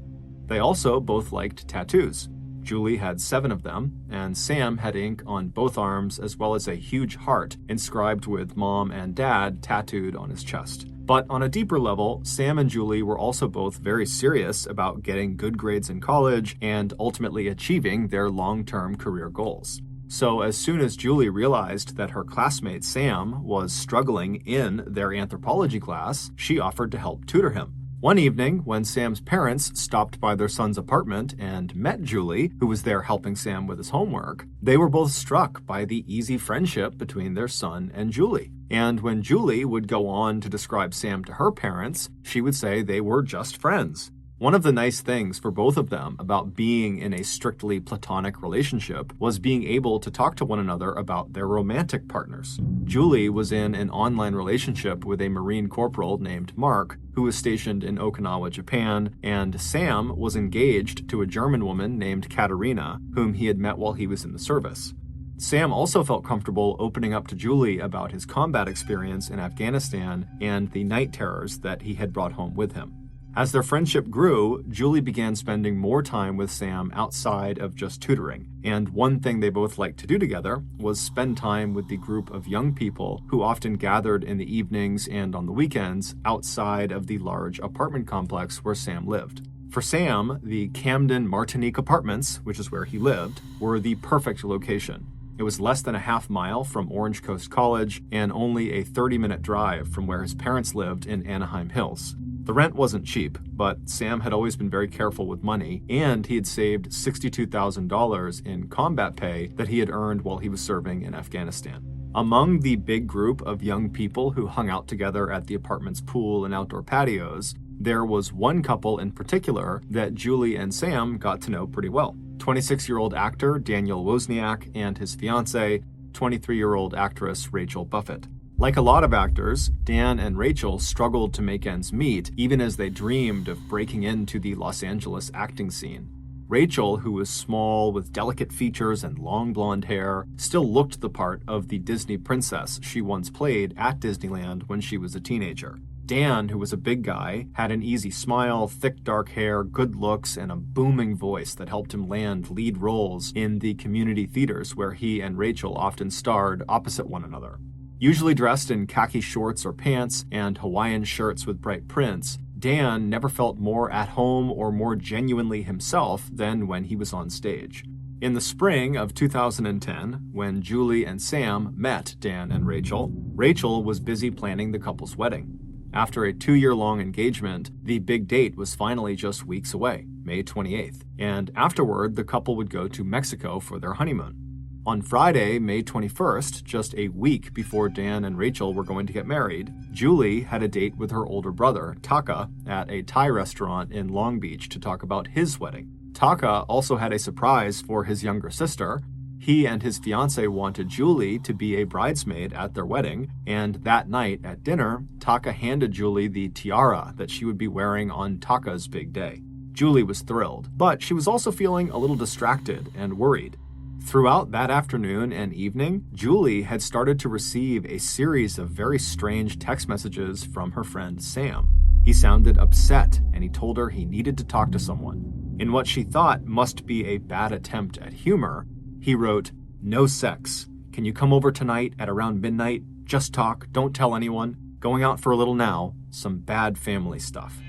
They also both liked tattoos. Julie had 7 of them, and Sam had ink on both arms as well as a huge heart inscribed with Mom and Dad tattooed on his chest. But on a deeper level, Sam and Julie were also both very serious about getting good grades in college and ultimately achieving their long-term career goals. So as soon as Julie realized that her classmate Sam was struggling in their anthropology class, she offered to help tutor him. One evening, when Sam's parents stopped by their son's apartment and met Julie, who was there helping Sam with his homework, they were both struck by the easy friendship between their son and Julie. And when Julie would go on to describe Sam to her parents, she would say they were just friends. One of the nice things for both of them about being in a strictly platonic relationship was being able to talk to one another about their romantic partners. Julie was in an online relationship with a Marine corporal named Mark, who was stationed in Okinawa, Japan, and Sam was engaged to a German woman named Katerina, whom he had met while he was in the service. Sam also felt comfortable opening up to Julie about his combat experience in Afghanistan and the night terrors that he had brought home with him. As their friendship grew, Julie began spending more time with Sam outside of just tutoring, and one thing they both liked to do together was spend time with the group of young people who often gathered in the evenings and on the weekends outside of the large apartment complex where Sam lived. For Sam, the Camden Martinique Apartments, which is where he lived, were the perfect location. It was less than a half mile from Orange Coast College and only a 30-minute drive from where his parents lived in Anaheim Hills. The rent wasn't cheap, but Sam had always been very careful with money, and he had saved $62,000 in combat pay that he had earned while he was serving in Afghanistan. Among the big group of young people who hung out together at the apartment's pool and outdoor patios, there was one couple in particular that Julie and Sam got to know pretty well. 26-year-old actor Daniel Wozniak and his fiancée, 23-year-old actress Rachel Buffett. Like a lot of actors, Dan and Rachel struggled to make ends meet even as they dreamed of breaking into the Los Angeles acting scene. Rachel, who was small with delicate features and long blonde hair, still looked the part of the Disney princess she once played at Disneyland when she was a teenager. Dan, who was a big guy, had an easy smile, thick dark hair, good looks, and a booming voice that helped him land lead roles in the community theaters where he and Rachel often starred opposite one another. Usually dressed in khaki shorts or pants and Hawaiian shirts with bright prints, Dan never felt more at home or more genuinely himself than when he was on stage. In the spring of 2010, when Julie and Sam met Dan and Rachel, Rachel was busy planning the couple's wedding. After a 2-year-long engagement, the big date was finally just weeks away, May 28th, and afterward the couple would go to Mexico for their honeymoon. On Friday, May 21st, just a week before Dan and Rachel were going to get married, Julie had a date with her older brother, Taka, at a Thai restaurant in Long Beach to talk about his wedding. Taka also had a surprise for his younger sister. He and his fiancée wanted Julie to be a bridesmaid at their wedding, and that night at dinner, Taka handed Julie the tiara that she would be wearing on Taka's big day. Julie was thrilled, but she was also feeling a little distracted and worried. Throughout that afternoon and evening, Julie had started to receive a series of very strange text messages from her friend Sam. He sounded upset, and he told her he needed to talk to someone. In what she thought must be a bad attempt at humor, he wrote, "No sex. Can you come over tonight at around midnight? Just talk, don't tell anyone. Going out for a little now. Some bad family stuff."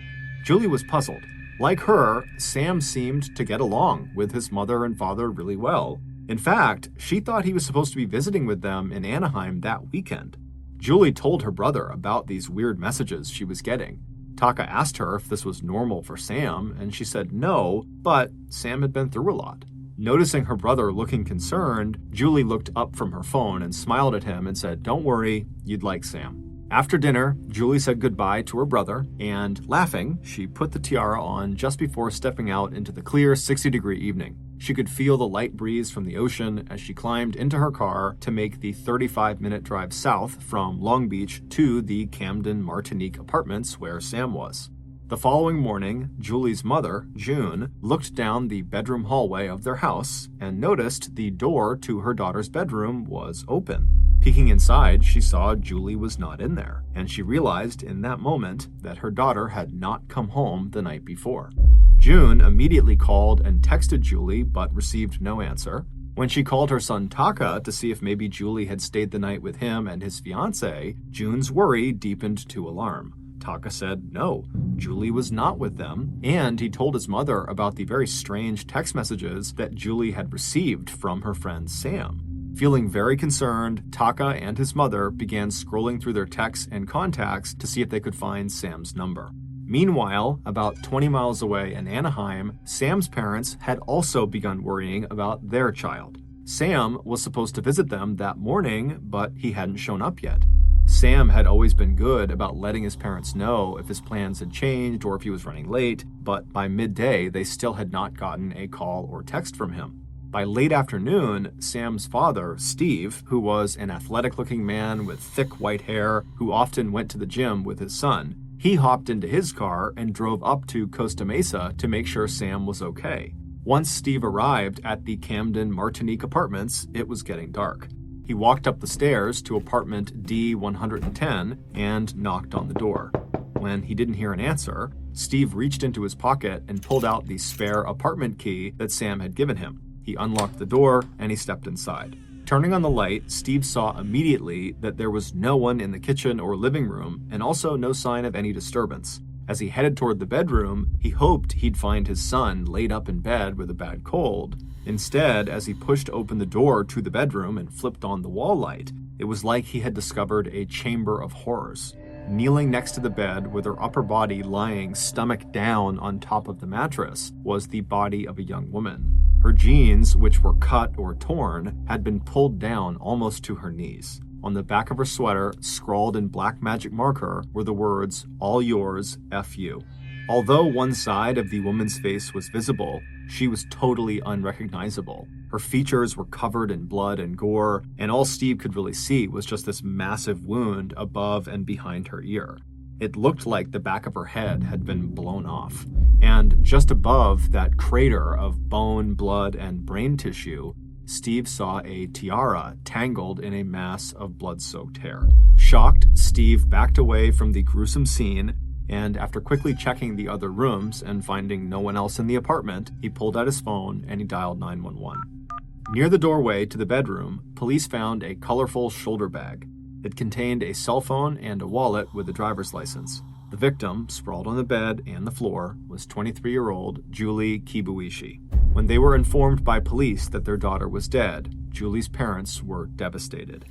Julie was puzzled. Like her, Sam seemed to get along with his mother and father really well. In fact, she thought he was supposed to be visiting with them in Anaheim that weekend. Julie told her brother about these weird messages she was getting. Taka asked her if this was normal for Sam, and she said no, but Sam had been through a lot. Noticing her brother looking concerned, Julie looked up from her phone and smiled at him and said, "Don't worry, you'd like Sam." After dinner, Julie said goodbye to her brother, and laughing, she put the tiara on just before stepping out into the clear 60-degree evening. She could feel the light breeze from the ocean as she climbed into her car to make the 35-minute drive south from Long Beach to the Camden Martinique apartments where Sam was. The following morning, Julie's mother, June, looked down the bedroom hallway of their house and noticed the door to her daughter's bedroom was open. Peeking inside, she saw Julie was not in there, and she realized in that moment that her daughter had not come home the night before. June immediately called and texted Julie, but received no answer. When she called her son Taka to see if maybe Julie had stayed the night with him and his fiancée, June's worry deepened to alarm. Taka said no, Julie was not with them, and he told his mother about the very strange text messages that Julie had received from her friend Sam. Feeling very concerned, Taka and his mother began scrolling through their texts and contacts to see if they could find Sam's number. Meanwhile, about 20 miles away in Anaheim, Sam's parents had also begun worrying about their child. Sam was supposed to visit them that morning, but he hadn't shown up yet. Sam had always been good about letting his parents know if his plans had changed or if he was running late, but by midday, they still had not gotten a call or text from him. By late afternoon, Sam's father, Steve, who was an athletic-looking man with thick white hair who often went to the gym with his son, he hopped into his car and drove up to Costa Mesa to make sure Sam was okay. Once Steve arrived at the Camden Martinique apartments, it was getting dark. He walked up the stairs to apartment D110 and knocked on the door. When he didn't hear an answer, Steve reached into his pocket and pulled out the spare apartment key that Sam had given him. He unlocked the door and he stepped inside. Turning on the light, Steve saw immediately that there was no one in the kitchen or living room and also no sign of any disturbance. As he headed toward the bedroom, he hoped he'd find his son laid up in bed with a bad cold. Instead, as he pushed open the door to the bedroom and flipped on the wall light, it was like he had discovered a chamber of horrors. Kneeling next to the bed with her upper body lying stomach down on top of the mattress was the body of a young woman. Her jeans, which were cut or torn, had been pulled down almost to her knees. On the back of her sweater, scrawled in black magic marker, were the words, "All yours, F you." Although one side of the woman's face was visible, she was totally unrecognizable. Her features were covered in blood and gore, and all Steve could really see was just this massive wound above and behind her ear. It looked like the back of her head had been blown off. And just above that crater of bone, blood, and brain tissue, Steve saw a tiara tangled in a mass of blood-soaked hair. Shocked, Steve backed away from the gruesome scene, and after quickly checking the other rooms and finding no one else in the apartment, he pulled out his phone and he dialed 911. Near the doorway to the bedroom, police found a colorful shoulder bag. It contained a cell phone and a wallet with a driver's license. The victim, sprawled on the bed and the floor, was 23-year-old Julie Kibuishi. When they were informed by police that their daughter was dead, Julie's parents were devastated.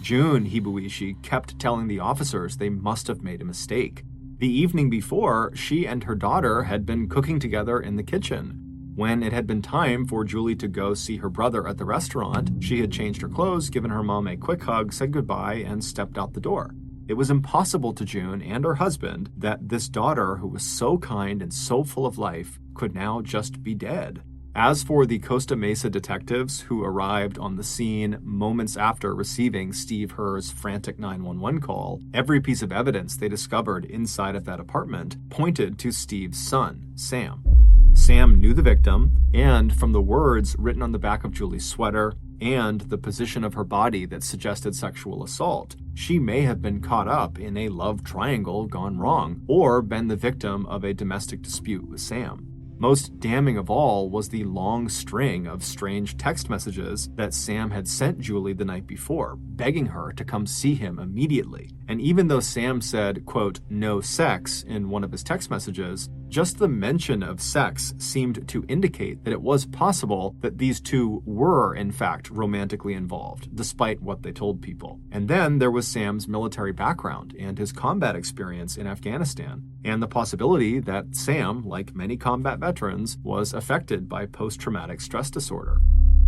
June Hibuishi kept telling the officers they must have made a mistake. The evening before, she and her daughter had been cooking together in the kitchen. When it had been time for Julie to go see her brother at the restaurant, she had changed her clothes, given her mom a quick hug, said goodbye, and stepped out the door. It was impossible to June and her husband that this daughter, who was so kind and so full of life, could now just be dead. As for the Costa Mesa detectives who arrived on the scene moments after receiving Steve Herr's frantic 911 call, every piece of evidence they discovered inside of that apartment pointed to Steve's son, Sam. Sam knew the victim, and from the words written on the back of Julie's sweater and the position of her body that suggested sexual assault, she may have been caught up in a love triangle gone wrong, or been the victim of a domestic dispute with Sam. Most damning of all was the long string of strange text messages that Sam had sent Julie the night before, begging her to come see him immediately. And even though Sam said, quote, "no sex" in one of his text messages, just the mention of sex seemed to indicate that it was possible that these two were, in fact, romantically involved, despite what they told people. And then there was Sam's military background and his combat experience in Afghanistan, and the possibility that Sam, like many combat veterans, was affected by post-traumatic stress disorder.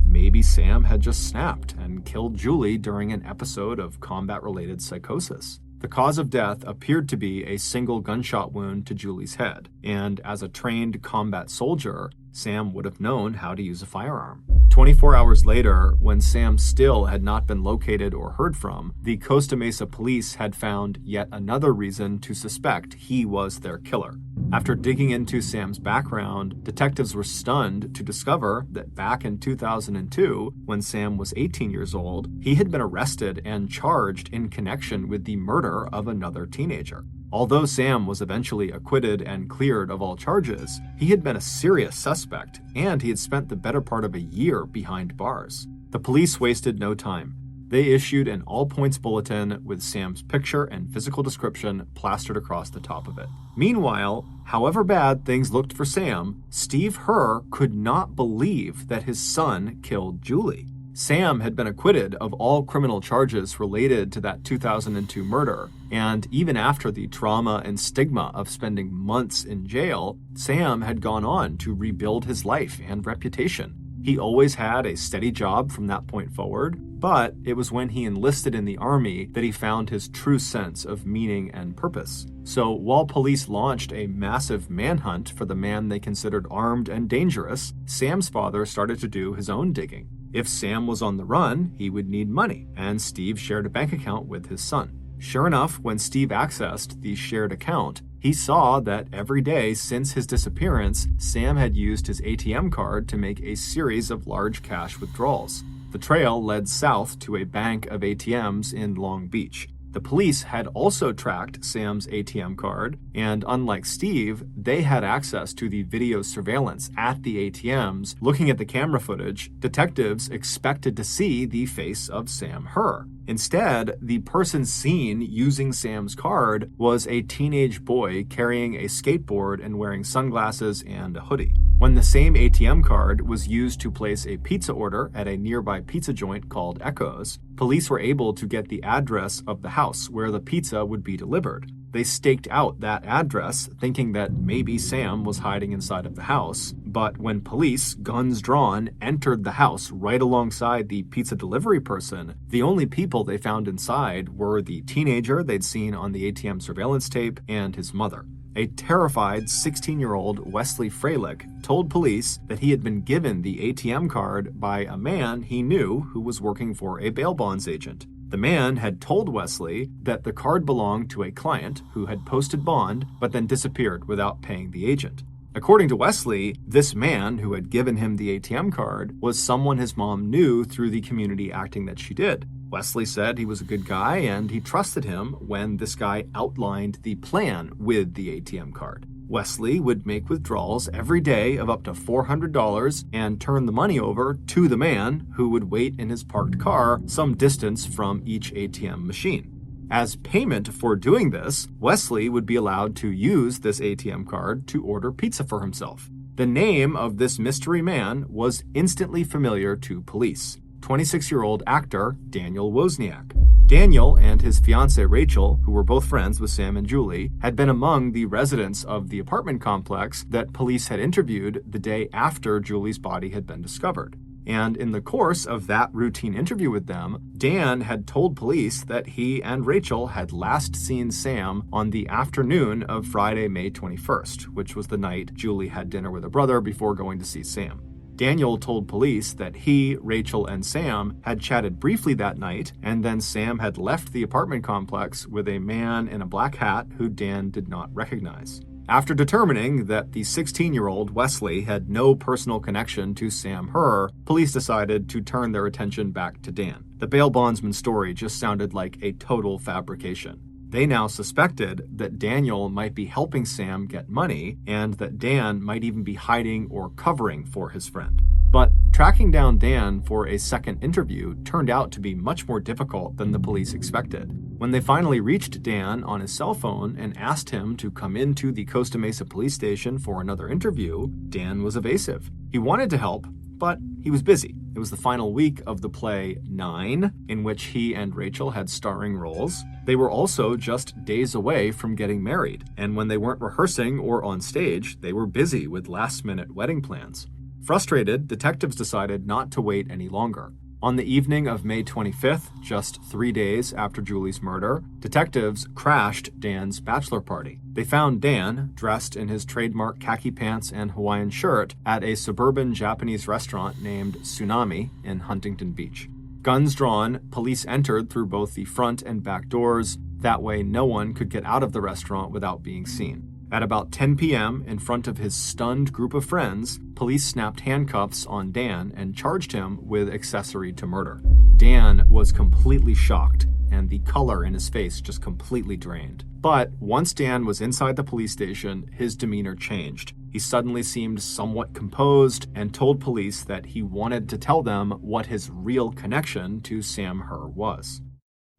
Maybe Sam had just snapped and killed Julie during an episode of combat-related psychosis. The cause of death appeared to be a single gunshot wound to Julie's head, and as a trained combat soldier, Sam would have known how to use a firearm. 24 hours later, when Sam still had not been located or heard from, the Costa Mesa police had found yet another reason to suspect he was their killer. After digging into Sam's background, detectives were stunned to discover that back in 2002, when Sam was 18 years old, he had been arrested and charged in connection with the murder of another teenager. Although Sam was eventually acquitted and cleared of all charges, he had been a serious suspect, and he had spent the better part of a year behind bars. The police wasted no time. They issued an all-points bulletin with Sam's picture and physical description plastered across the top of it. Meanwhile, however bad things looked for Sam, Steve Herr could not believe that his son killed Julie. Sam had been acquitted of all criminal charges related to that 2002 murder, and even after the trauma and stigma of spending months in jail, Sam had gone on to rebuild his life and reputation. He always had a steady job from that point forward, but it was when he enlisted in the army that he found his true sense of meaning and purpose. So while police launched a massive manhunt for the man they considered armed and dangerous, Sam's father started to do his own digging. If Sam was on the run, he would need money, and Steve shared a bank account with his son. Sure enough, when Steve accessed the shared account, he saw that every day since his disappearance, Sam had used his ATM card to make a series of large cash withdrawals. The trail led south to a bank of ATMs in Long Beach. The police had also tracked Sam's ATM card, and unlike Steve, they had access to the video surveillance at the ATMs. Looking at the camera footage, detectives expected to see the face of Sam Herr. Instead, the person seen using Sam's card was a teenage boy carrying a skateboard and wearing sunglasses and a hoodie. When the same ATM card was used to place a pizza order at a nearby pizza joint called Echoes, police were able to get the address of the house where the pizza would be delivered. They staked out that address, thinking that maybe Sam was hiding inside of the house, but when police, guns drawn, entered the house right alongside the pizza delivery person, the only people they found inside were the teenager they'd seen on the ATM surveillance tape and his mother. A terrified 16-year-old Wesley Freilich told police that he had been given the ATM card by a man he knew who was working for a bail bonds agent. The man had told Wesley that the card belonged to a client who had posted bond but then disappeared without paying the agent. According to Wesley, this man who had given him the ATM card was someone his mom knew through the community acting that she did. Wesley said he was a good guy and he trusted him when this guy outlined the plan with the ATM card. Wesley would make withdrawals every day of up to $400 and turn the money over to the man who would wait in his parked car some distance from each ATM machine. As payment for doing this, Wesley would be allowed to use this ATM card to order pizza for himself. The name of this mystery man was instantly familiar to police: 26-year-old actor Daniel Wozniak. Daniel and his fiancée Rachel, who were both friends with Sam and Julie, had been among the residents of the apartment complex that police had interviewed the day after Julie's body had been discovered. And in the course of that routine interview with them, Dan had told police that he and Rachel had last seen Sam on the afternoon of Friday, May 21st, which was the night Julie had dinner with her brother before going to see Sam. Daniel told police that he, Rachel, and Sam had chatted briefly that night, and then Sam had left the apartment complex with a man in a black hat who Dan did not recognize. After determining that the 16-year-old Wesley had no personal connection to Sam Herr, police decided to turn their attention back to Dan. The bail bondsman story just sounded like a total fabrication. They now suspected that Daniel might be helping Sam get money and that Dan might even be hiding or covering for his friend. But tracking down Dan for a second interview turned out to be much more difficult than the police expected. When they finally reached Dan on his cell phone and asked him to come into the Costa Mesa police station for another interview, Dan was evasive. He wanted to help, but he was busy. It was the final week of the play 9, in which he and Rachel had starring roles. They were also just days away from getting married, and when they weren't rehearsing or on stage, they were busy with last-minute wedding plans. Frustrated, detectives decided not to wait any longer. On the evening of May 25th, just 3 days after Julie's murder, detectives crashed Dan's bachelor party. They found Dan, dressed in his trademark khaki pants and Hawaiian shirt, at a suburban Japanese restaurant named Tsunami in Huntington Beach. Guns drawn, police entered through both the front and back doors. That way, no one could get out of the restaurant without being seen. At about 10 p.m., in front of his stunned group of friends, police snapped handcuffs on Dan and charged him with accessory to murder. Dan was completely shocked, and the color in his face just completely drained. But once Dan was inside the police station, his demeanor changed. He suddenly seemed somewhat composed and told police that he wanted to tell them what his real connection to Sam Herr was.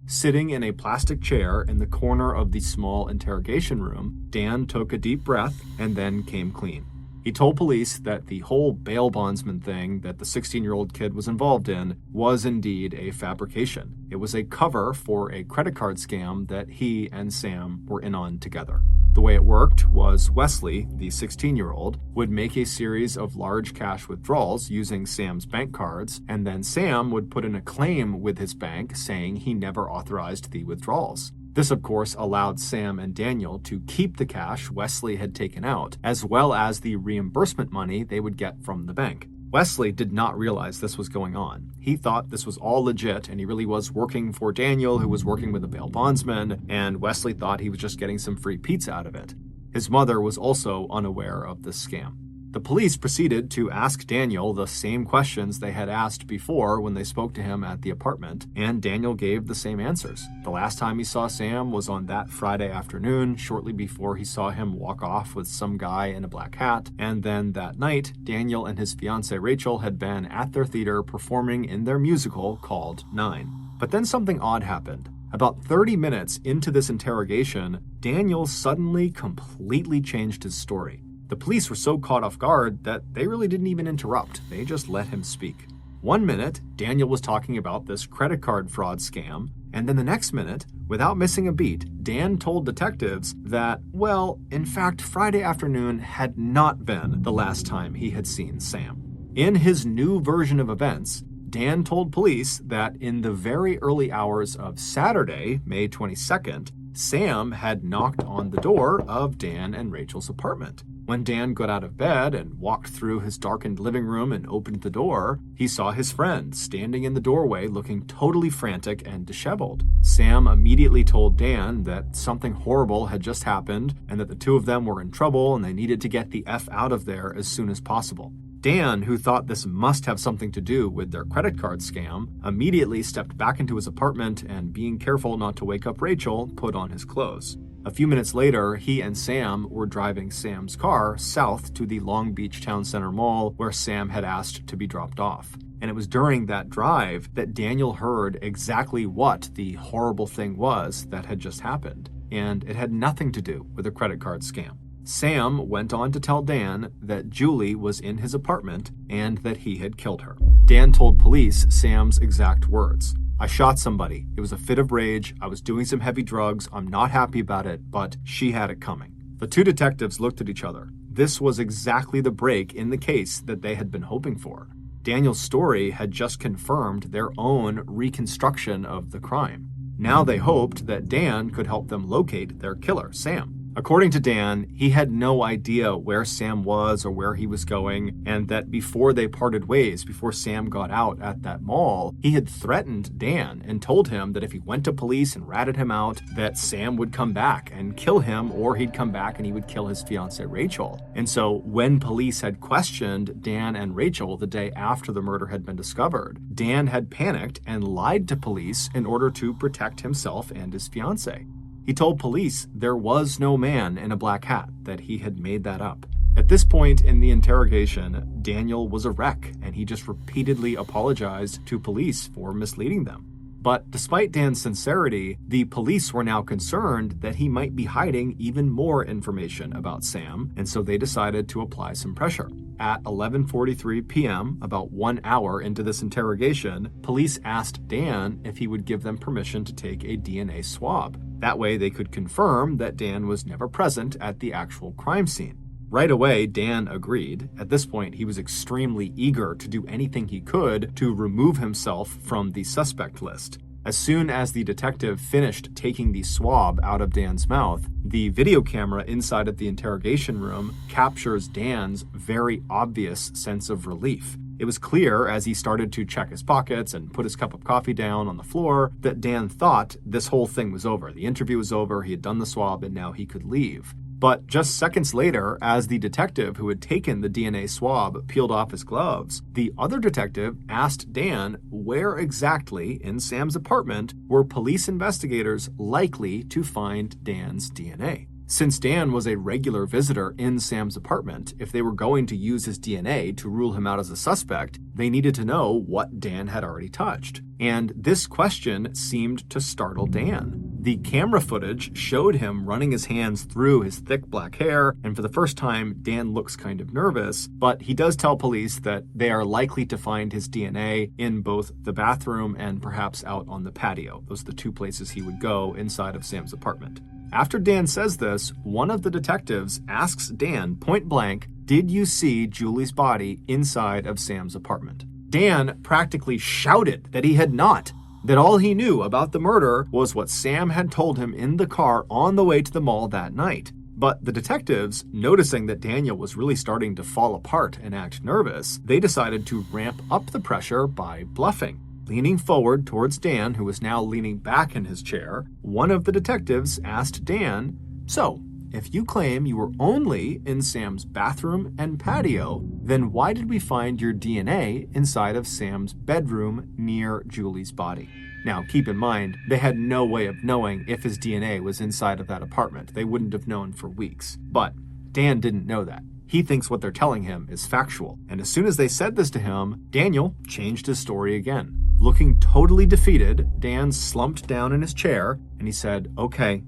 Sitting in a plastic chair in the corner of the small interrogation room, Dan took a deep breath and then came clean. He told police that the whole bail bondsman thing that the 16-year-old kid was involved in was indeed a fabrication. It was a cover for a credit card scam that he and Sam were in on together. The way it worked was Wesley, the 16-year-old, would make a series of large cash withdrawals using Sam's bank cards, and then Sam would put in a claim with his bank saying he never authorized the withdrawals. This, of course, allowed Sam and Daniel to keep the cash Wesley had taken out, as well as the reimbursement money they would get from the bank. Wesley did not realize this was going on. He thought this was all legit, and he really was working for Daniel, who was working with a bail bondsman, and Wesley thought he was just getting some free pizza out of it. His mother was also unaware of this scam. The police proceeded to ask Daniel the same questions they had asked before when they spoke to him at the apartment, and Daniel gave the same answers. The last time he saw Sam was on that Friday afternoon, shortly before he saw him walk off with some guy in a black hat, and then that night, Daniel and his fiancée Rachel had been at their theater performing in their musical called 9. But then something odd happened. About 30 minutes into this interrogation, Daniel suddenly completely changed his story. The police were so caught off guard that they really didn't even interrupt. They just let him speak. 1 minute, Daniel was talking about this credit card fraud scam, and then the next minute, without missing a beat, Dan told detectives that, well, in fact, Friday afternoon had not been the last time he had seen Sam. In his new version of events, Dan told police that in the very early hours of Saturday, May 22nd, Sam had knocked on the door of Dan and Rachel's apartment. When Dan got out of bed and walked through his darkened living room and opened the door, he saw his friend standing in the doorway looking totally frantic and disheveled. Sam immediately told Dan that something horrible had just happened and that the two of them were in trouble and they needed to get the F out of there as soon as possible. Dan, who thought this must have something to do with their credit card scam, immediately stepped back into his apartment and, being careful not to wake up Rachel, put on his clothes. A few minutes later, he and Sam were driving Sam's car south to the Long Beach Town Center Mall where Sam had asked to be dropped off. And it was during that drive that Daniel heard exactly what the horrible thing was that had just happened. And it had nothing to do with a credit card scam. Sam went on to tell Dan that Julie was in his apartment and that he had killed her. Dan told police Sam's exact words. "I shot somebody. It was a fit of rage. I was doing some heavy drugs. I'm not happy about it, but she had it coming." The two detectives looked at each other. This was exactly the break in the case that they had been hoping for. Daniel's story had just confirmed their own reconstruction of the crime. Now they hoped that Dan could help them locate their killer, Sam. According to Dan, he had no idea where Sam was or where he was going, and that before they parted ways, before Sam got out at that mall, he had threatened Dan and told him that if he went to police and ratted him out, that Sam would come back and kill him, or he'd come back and he would kill his fiancée Rachel. And so when police had questioned Dan and Rachel the day after the murder had been discovered, Dan had panicked and lied to police in order to protect himself and his fiancée. He told police there was no man in a black hat, that he had made that up. At this point in the interrogation, Daniel was a wreck, and he just repeatedly apologized to police for misleading them. But despite Dan's sincerity, the police were now concerned that he might be hiding even more information about Sam, and so they decided to apply some pressure. At 11:43 p.m., about 1 hour into this interrogation, police asked Dan if he would give them permission to take a DNA swab. That way they could confirm that Dan was never present at the actual crime scene. Right away, Dan agreed. At this point, he was extremely eager to do anything he could to remove himself from the suspect list. As soon as the detective finished taking the swab out of Dan's mouth, the video camera inside of the interrogation room captures Dan's very obvious sense of relief. It was clear as he started to check his pockets and put his cup of coffee down on the floor that Dan thought this whole thing was over. The interview was over, he had done the swab, and now he could leave. But just seconds later, as the detective who had taken the DNA swab peeled off his gloves, the other detective asked Dan where exactly in Sam's apartment were police investigators likely to find Dan's DNA. Since Dan was a regular visitor in Sam's apartment, if they were going to use his DNA to rule him out as a suspect, they needed to know what Dan had already touched. And this question seemed to startle Dan. The camera footage showed him running his hands through his thick black hair, and for the first time, Dan looks kind of nervous, but he does tell police that they are likely to find his DNA in both the bathroom and perhaps out on the patio. Those are the two places he would go inside of Sam's apartment. After Dan says this, one of the detectives asks Dan point blank, "Did you see Julie's body inside of Sam's apartment?" Dan practically shouted that he had not, that all he knew about the murder was what Sam had told him in the car on the way to the mall that night. But the detectives, noticing that Daniel was really starting to fall apart and act nervous, they decided to ramp up the pressure by bluffing. Leaning forward towards Dan, who was now leaning back in his chair, one of the detectives asked Dan, "So, if you claim you were only in Sam's bathroom and patio, then why did we find your DNA inside of Sam's bedroom near Julie's body?" Now, keep in mind, they had no way of knowing if his DNA was inside of that apartment. They wouldn't have known for weeks. But Dan didn't know that. He thinks what they're telling him is factual. And as soon as they said this to him, Daniel changed his story again. Looking totally defeated, Dan slumped down in his chair and he said, Okay,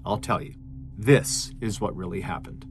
I'll tell you. This is what really happened.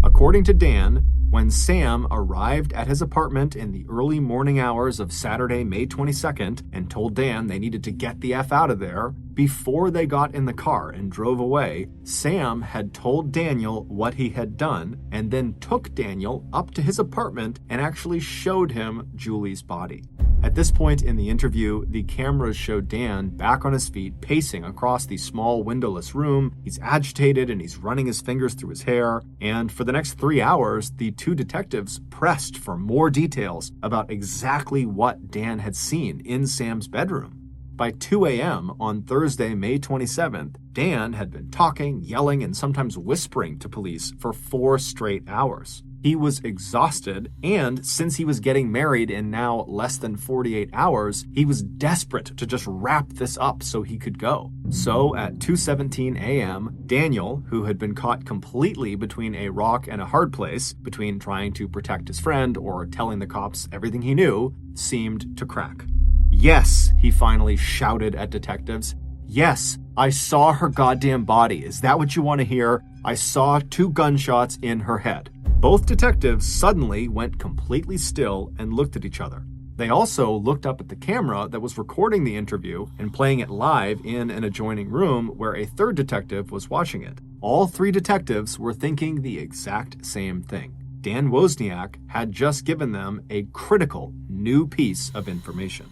According to Dan, when Sam arrived at his apartment in the early morning hours of Saturday, May 22nd, and told Dan they needed to get the F out of there, before they got in the car and drove away, Sam had told Daniel what he had done and then took Daniel up to his apartment and actually showed him Julie's body. At this point in the interview, the cameras show Dan back on his feet, pacing across the small windowless room. He's agitated and he's running his fingers through his hair. And for the next 3 hours, the two detectives pressed for more details about exactly what Dan had seen in Sam's bedroom. By 2 a.m. on Thursday, May 27th, Dan had been talking, yelling, and sometimes whispering to police for 4 straight hours. He was exhausted, and since he was getting married in now less than 48 hours, he was desperate to just wrap this up so he could go. So at 2:17 a.m., Daniel, who had been caught completely between a rock and a hard place, between trying to protect his friend or telling the cops everything he knew, seemed to crack. "Yes," he finally shouted at detectives. "Yes, I saw her goddamn body. Is that what you want to hear? I saw 2 gunshots in her head." Both detectives suddenly went completely still and looked at each other. They also looked up at the camera that was recording the interview and playing it live in an adjoining room where a third detective was watching it. All 3 detectives were thinking the exact same thing. Dan Wozniak had just given them a critical new piece of information.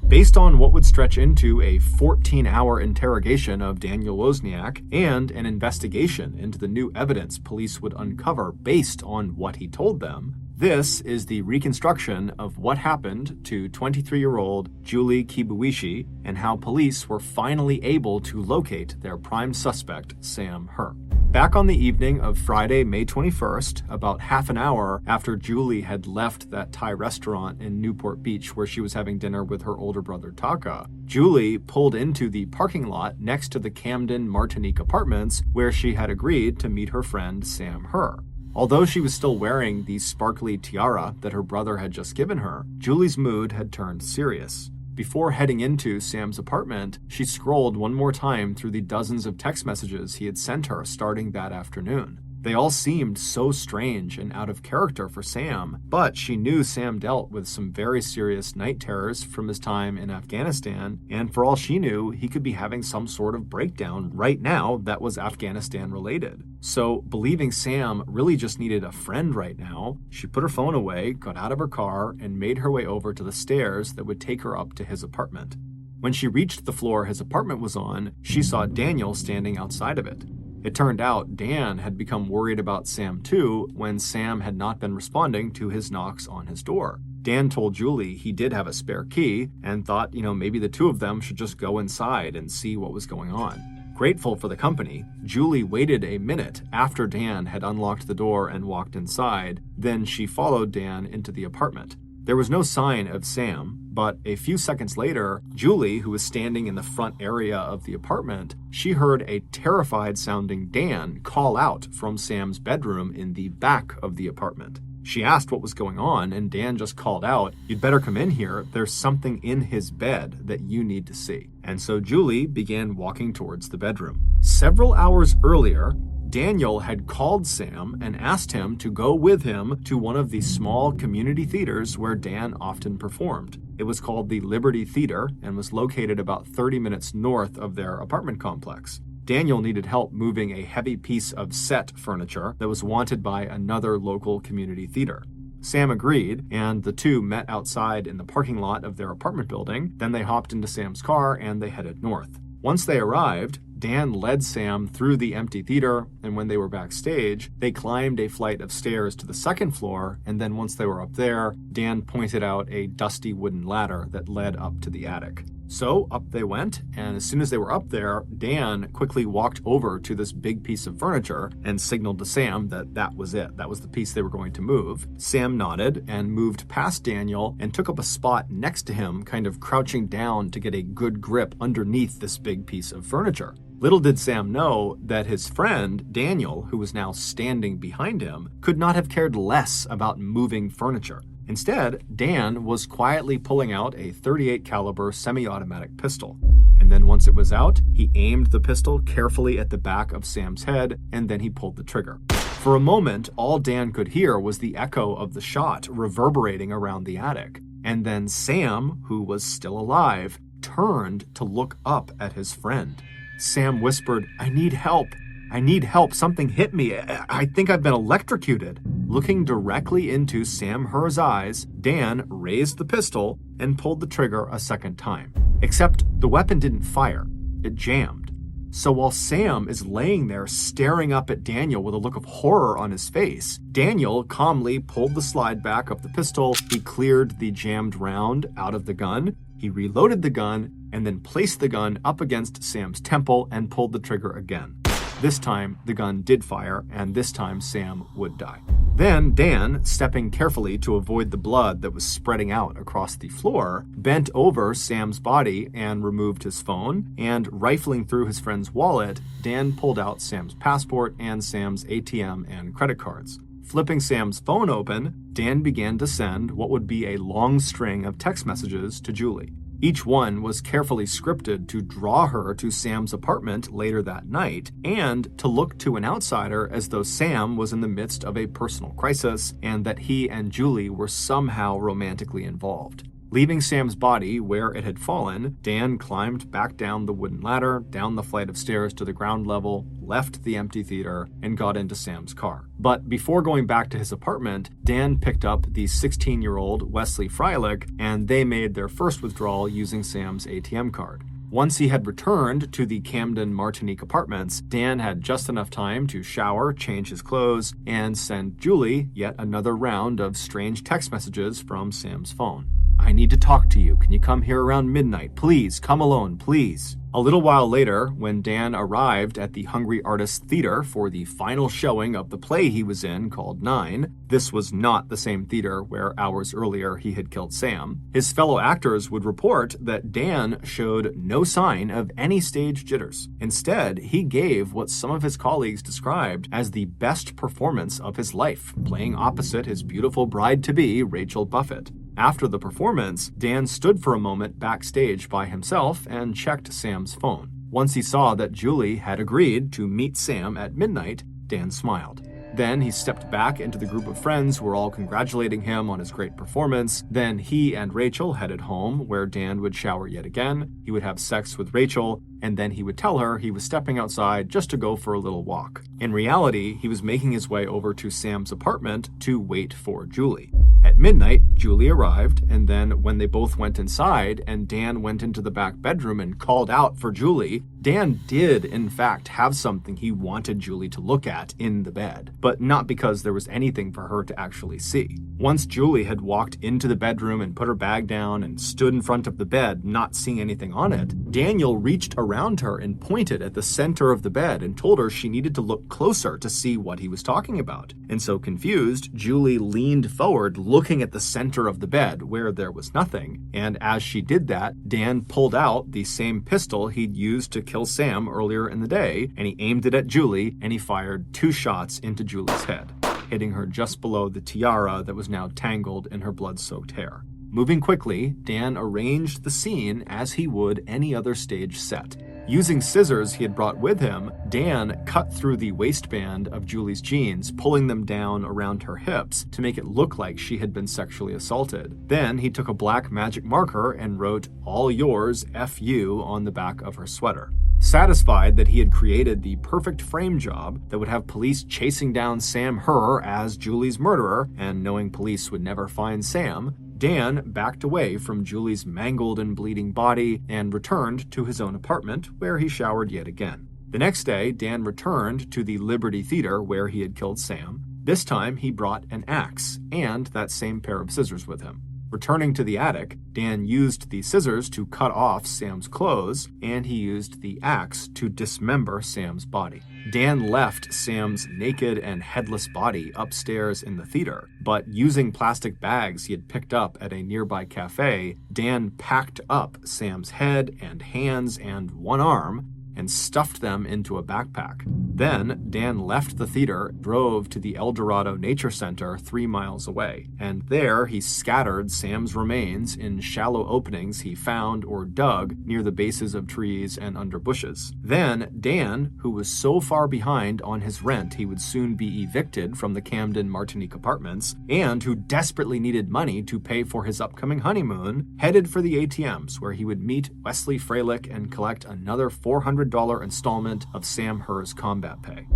Based on what would stretch into a 14-hour interrogation of Daniel Wozniak and an investigation into the new evidence police would uncover based on what he told them, this is the reconstruction of what happened to 23-year-old Julie Kibuishi and how police were finally able to locate their prime suspect, Sam Her. Back on the evening of Friday, May 21st, about half an hour after Julie had left that Thai restaurant in Newport Beach where she was having dinner with her older brother Taka, Julie pulled into the parking lot next to the Camden Martinique apartments where she had agreed to meet her friend Sam Her. Although she was still wearing the sparkly tiara that her brother had just given her, Julie's mood had turned serious. Before heading into Sam's apartment, she scrolled one more time through the dozens of text messages he had sent her starting that afternoon. They all seemed so strange and out of character for Sam, but she knew Sam dealt with some very serious night terrors from his time in Afghanistan, and for all she knew, he could be having some sort of breakdown right now that was Afghanistan-related. So, believing Sam really just needed a friend right now, she put her phone away, got out of her car, and made her way over to the stairs that would take her up to his apartment. When she reached the floor his apartment was on, she saw Daniel standing outside of it. It turned out Dan had become worried about Sam too when Sam had not been responding to his knocks on his door. Dan told Julie he did have a spare key and thought, maybe the two of them should just go inside and see what was going on. Grateful for the company, Julie waited a minute after Dan had unlocked the door and walked inside, then she followed Dan into the apartment. There was no sign of Sam, but a few seconds later, Julie, who was standing in the front area of the apartment, she heard a terrified-sounding Dan call out from Sam's bedroom in the back of the apartment. She asked what was going on, and Dan just called out, "You'd better come in here. There's something in his bed that you need to see." And so Julie began walking towards the bedroom. Several hours earlier, Daniel had called Sam and asked him to go with him to one of the small community theaters where Dan often performed. It was called the Liberty Theater and was located about 30 minutes north of their apartment complex. Daniel needed help moving a heavy piece of set furniture that was wanted by another local community theater. Sam agreed, and the two met outside in the parking lot of their apartment building. Then they hopped into Sam's car and they headed north. Once they arrived, Dan led Sam through the empty theater, and when they were backstage, they climbed a flight of stairs to the second floor, and then once they were up there, Dan pointed out a dusty wooden ladder that led up to the attic. So up they went, and as soon as they were up there, Dan quickly walked over to this big piece of furniture and signaled to Sam that that was it. That was the piece they were going to move. Sam nodded and moved past Daniel and took up a spot next to him, kind of crouching down to get a good grip underneath this big piece of furniture. Little did Sam know that his friend, Daniel, who was now standing behind him, could not have cared less about moving furniture. Instead, Dan was quietly pulling out a .38 caliber semi-automatic pistol. And then once it was out, he aimed the pistol carefully at the back of Sam's head, and then he pulled the trigger. For a moment, all Dan could hear was the echo of the shot reverberating around the attic. And then Sam, who was still alive, turned to look up at his friend. Sam whispered, "I need help. I need help. Something hit me. I think I've been electrocuted." Looking directly into Sam Herr's eyes, Dan raised the pistol and pulled the trigger a second time. Except the weapon didn't fire. It jammed. So while Sam is laying there staring up at Daniel with a look of horror on his face, Daniel calmly pulled the slide back of the pistol. He cleared the jammed round out of the gun. He reloaded the gun and then placed the gun up against Sam's temple and pulled the trigger again. This time, the gun did fire, and this time Sam would die. Then Dan, stepping carefully to avoid the blood that was spreading out across the floor, bent over Sam's body and removed his phone, and rifling through his friend's wallet, Dan pulled out Sam's passport and Sam's ATM and credit cards. Flipping Sam's phone open, Dan began to send what would be a long string of text messages to Julie. Each one was carefully scripted to draw her to Sam's apartment later that night and to look to an outsider as though Sam was in the midst of a personal crisis and that he and Julie were somehow romantically involved. Leaving Sam's body where it had fallen, Dan climbed back down the wooden ladder, down the flight of stairs to the ground level, left the empty theater, and got into Sam's car. But before going back to his apartment, Dan picked up the 16-year-old Wesley Freilich, and they made their first withdrawal using Sam's ATM card. Once he had returned to the Camden Martinique apartments, Dan had just enough time to shower, change his clothes, and send Julie yet another round of strange text messages from Sam's phone. I need to talk to you. Can you come here around midnight? Please, come alone, please. A little while later, when Dan arrived at the Hungry Artists Theater for the final showing of the play he was in called 9, this was not the same theater where hours earlier he had killed Sam, his fellow actors would report that Dan showed no sign of any stage jitters. Instead, he gave what some of his colleagues described as the best performance of his life, playing opposite his beautiful bride-to-be, Rachel Buffett. After the performance, Dan stood for a moment backstage by himself and checked Sam's phone. Once he saw that Julie had agreed to meet Sam at midnight, Dan smiled. Then he stepped back into the group of friends who were all congratulating him on his great performance. Then he and Rachel headed home, where Dan would shower yet again. He would have sex with Rachel, and then he would tell her he was stepping outside just to go for a little walk. In reality, he was making his way over to Sam's apartment to wait for Julie. At midnight, Julie arrived, and then when they both went inside and Dan went into the back bedroom and called out for Julie, Dan did, in fact, have something he wanted Julie to look at in the bed, but not because there was anything for her to actually see. Once Julie had walked into the bedroom and put her bag down and stood in front of the bed, not seeing anything on it, Daniel reached around her and pointed at the center of the bed and told her she needed to look closer to see what he was talking about. And so confused, Julie leaned forward, looking at the center of the bed where there was nothing. And as she did that, Dan pulled out the same pistol he'd used to kill Sam earlier in the day, and he aimed it at Julie, and he fired 2 shots into Julie's head, hitting her just below the tiara that was now tangled in her blood-soaked hair. Moving quickly, Dan arranged the scene as he would any other stage set. Using scissors he had brought with him, Dan cut through the waistband of Julie's jeans, pulling them down around her hips to make it look like she had been sexually assaulted. Then he took a black magic marker and wrote, "All yours, F.U." on the back of her sweater. Satisfied that he had created the perfect frame job that would have police chasing down Sam Herr as Julie's murderer, and knowing police would never find Sam, Dan backed away from Julie's mangled and bleeding body and returned to his own apartment, where he showered yet again. The next day, Dan returned to the Liberty Theater where he had killed Sam. This time, he brought an axe and that same pair of scissors with him. Returning to the attic, Dan used the scissors to cut off Sam's clothes, and he used the axe to dismember Sam's body. Dan left Sam's naked and headless body upstairs in the theater, but using plastic bags he had picked up at a nearby cafe, Dan packed up Sam's head and hands and one arm and stuffed them into a backpack. Then, Dan left the theater, drove to the El Dorado Nature Center 3 miles away, and there he scattered Sam's remains in shallow openings he found or dug near the bases of trees and under bushes. Then, Dan, who was so far behind on his rent he would soon be evicted from the Camden Martinique apartments, and who desperately needed money to pay for his upcoming honeymoon, headed for the ATMs where he would meet Wesley Freilich and collect another $400 installment of Sam Herr's combat pay.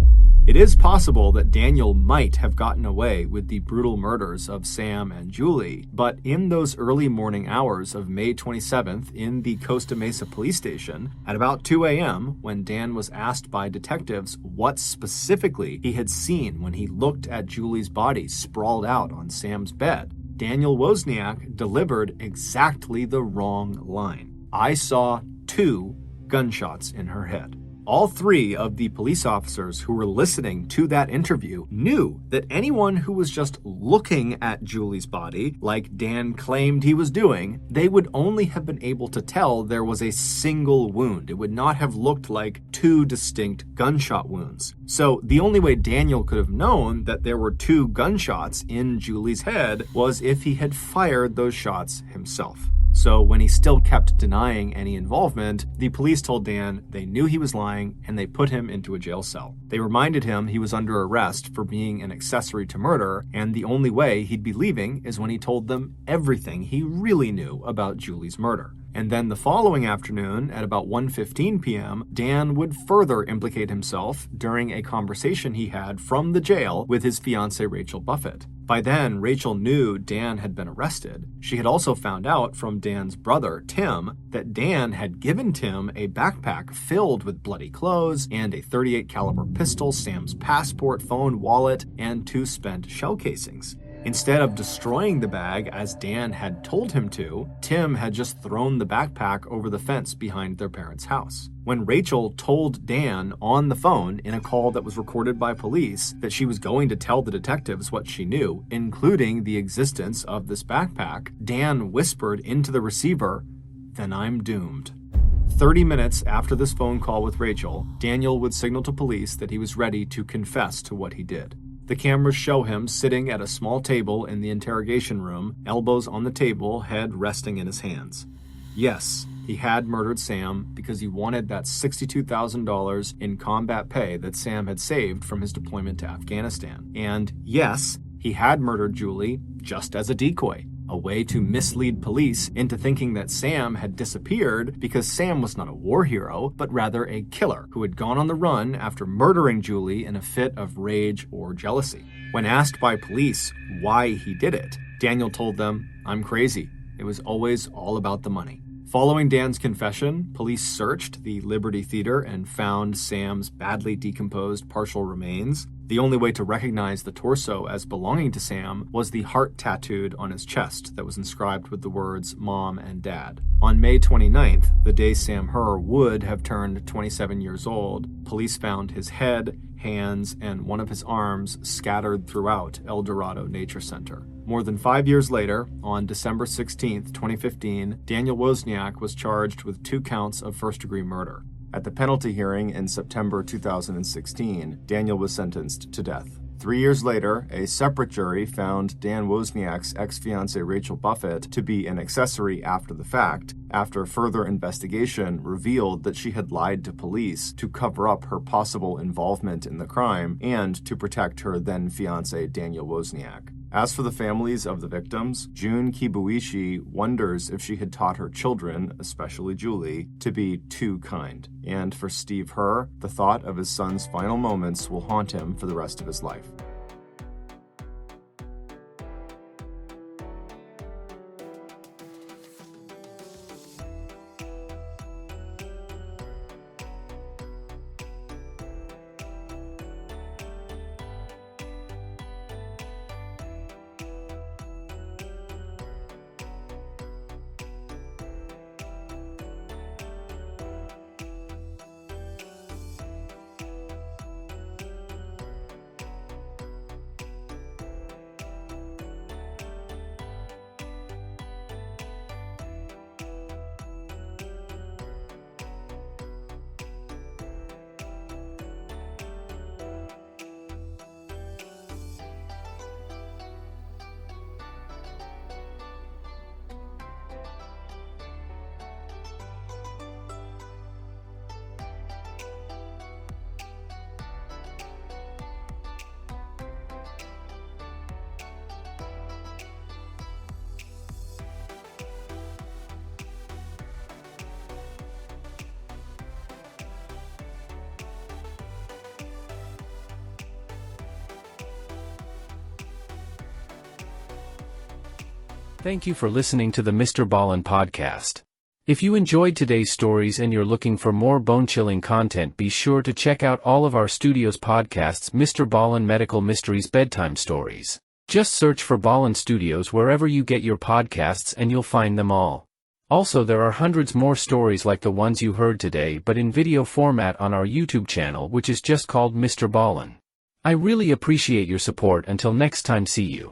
It is possible that Daniel might have gotten away with the brutal murders of Sam and Julie, but in those early morning hours of May 27th in the Costa Mesa police station, at about 2 a.m., when Dan was asked by detectives what specifically he had seen when he looked at Julie's body sprawled out on Sam's bed, Daniel Wozniak delivered exactly the wrong line. "I saw 2 gunshots in her head." All 3 of the police officers who were listening to that interview knew that anyone who was just looking at Julie's body, like Dan claimed he was doing, they would only have been able to tell there was a single wound. It would not have looked like 2 distinct gunshot wounds. So the only way Daniel could have known that there were 2 gunshots in Julie's head was if he had fired those shots himself. So when he still kept denying any involvement, the police told Dan they knew he was lying and they put him into a jail cell. They reminded him he was under arrest for being an accessory to murder, and the only way he'd be leaving is when he told them everything he really knew about Julie's murder. And then the following afternoon, at about 1:15 p.m., Dan would further implicate himself during a conversation he had from the jail with his fiancée Rachel Buffett. By then, Rachel knew Dan had been arrested. She had also found out from Dan's brother, Tim, that Dan had given Tim a backpack filled with bloody clothes and a .38 caliber pistol, Sam's passport, phone, wallet, and 2 spent shell casings. Instead of destroying the bag as Dan had told him to, Tim had just thrown the backpack over the fence behind their parents' house. When Rachel told Dan on the phone in a call that was recorded by police that she was going to tell the detectives what she knew, including the existence of this backpack, Dan whispered into the receiver, "Then I'm doomed." 30 minutes after this phone call with Rachel, Daniel would signal to police that he was ready to confess to what he did. The cameras show him sitting at a small table in the interrogation room, elbows on the table, head resting in his hands. Yes, he had murdered Sam because he wanted that $62,000 in combat pay that Sam had saved from his deployment to Afghanistan. And yes, he had murdered Julie just as a decoy, a way to mislead police into thinking that Sam had disappeared because Sam was not a war hero, but rather a killer who had gone on the run after murdering Julie in a fit of rage or jealousy. When asked by police why he did it, Daniel told them, "I'm crazy. It was always all about the money." Following Dan's confession, police searched the Liberty Theater and found Sam's badly decomposed partial remains. The only way to recognize the torso as belonging to Sam was the heart tattooed on his chest that was inscribed with the words Mom and Dad. On May 29th, the day Sam Herr would have turned 27 years old, police found his head, hands, and one of his arms scattered throughout El Dorado Nature Center. More than 5 years later, on December 16th, 2015, Daniel Wozniak was charged with 2 counts of first-degree murder. At the penalty hearing in September 2016, Daniel was sentenced to death. 3 years later, a separate jury found Dan Wozniak's ex-fiancée Rachel Buffett to be an accessory after the fact, after further investigation revealed that she had lied to police to cover up her possible involvement in the crime and to protect her then-fiancé Daniel Wozniak. As for the families of the victims, June Kibuishi wonders if she had taught her children, especially Julie, to be too kind. And for Steve Herr, the thought of his son's final moments will haunt him for the rest of his life.
Thank you for listening to the MrBallen podcast. If you enjoyed today's stories and you're looking for more bone-chilling content, be sure to check out all of our studio's podcasts, MrBallen Medical Mysteries Bedtime Stories. Just search for Ballen Studios wherever you get your podcasts and you'll find them all. Also, there are hundreds more stories like the ones you heard today but in video format on our YouTube channel, which is just called MrBallen. I really appreciate your support. Until next time, see you.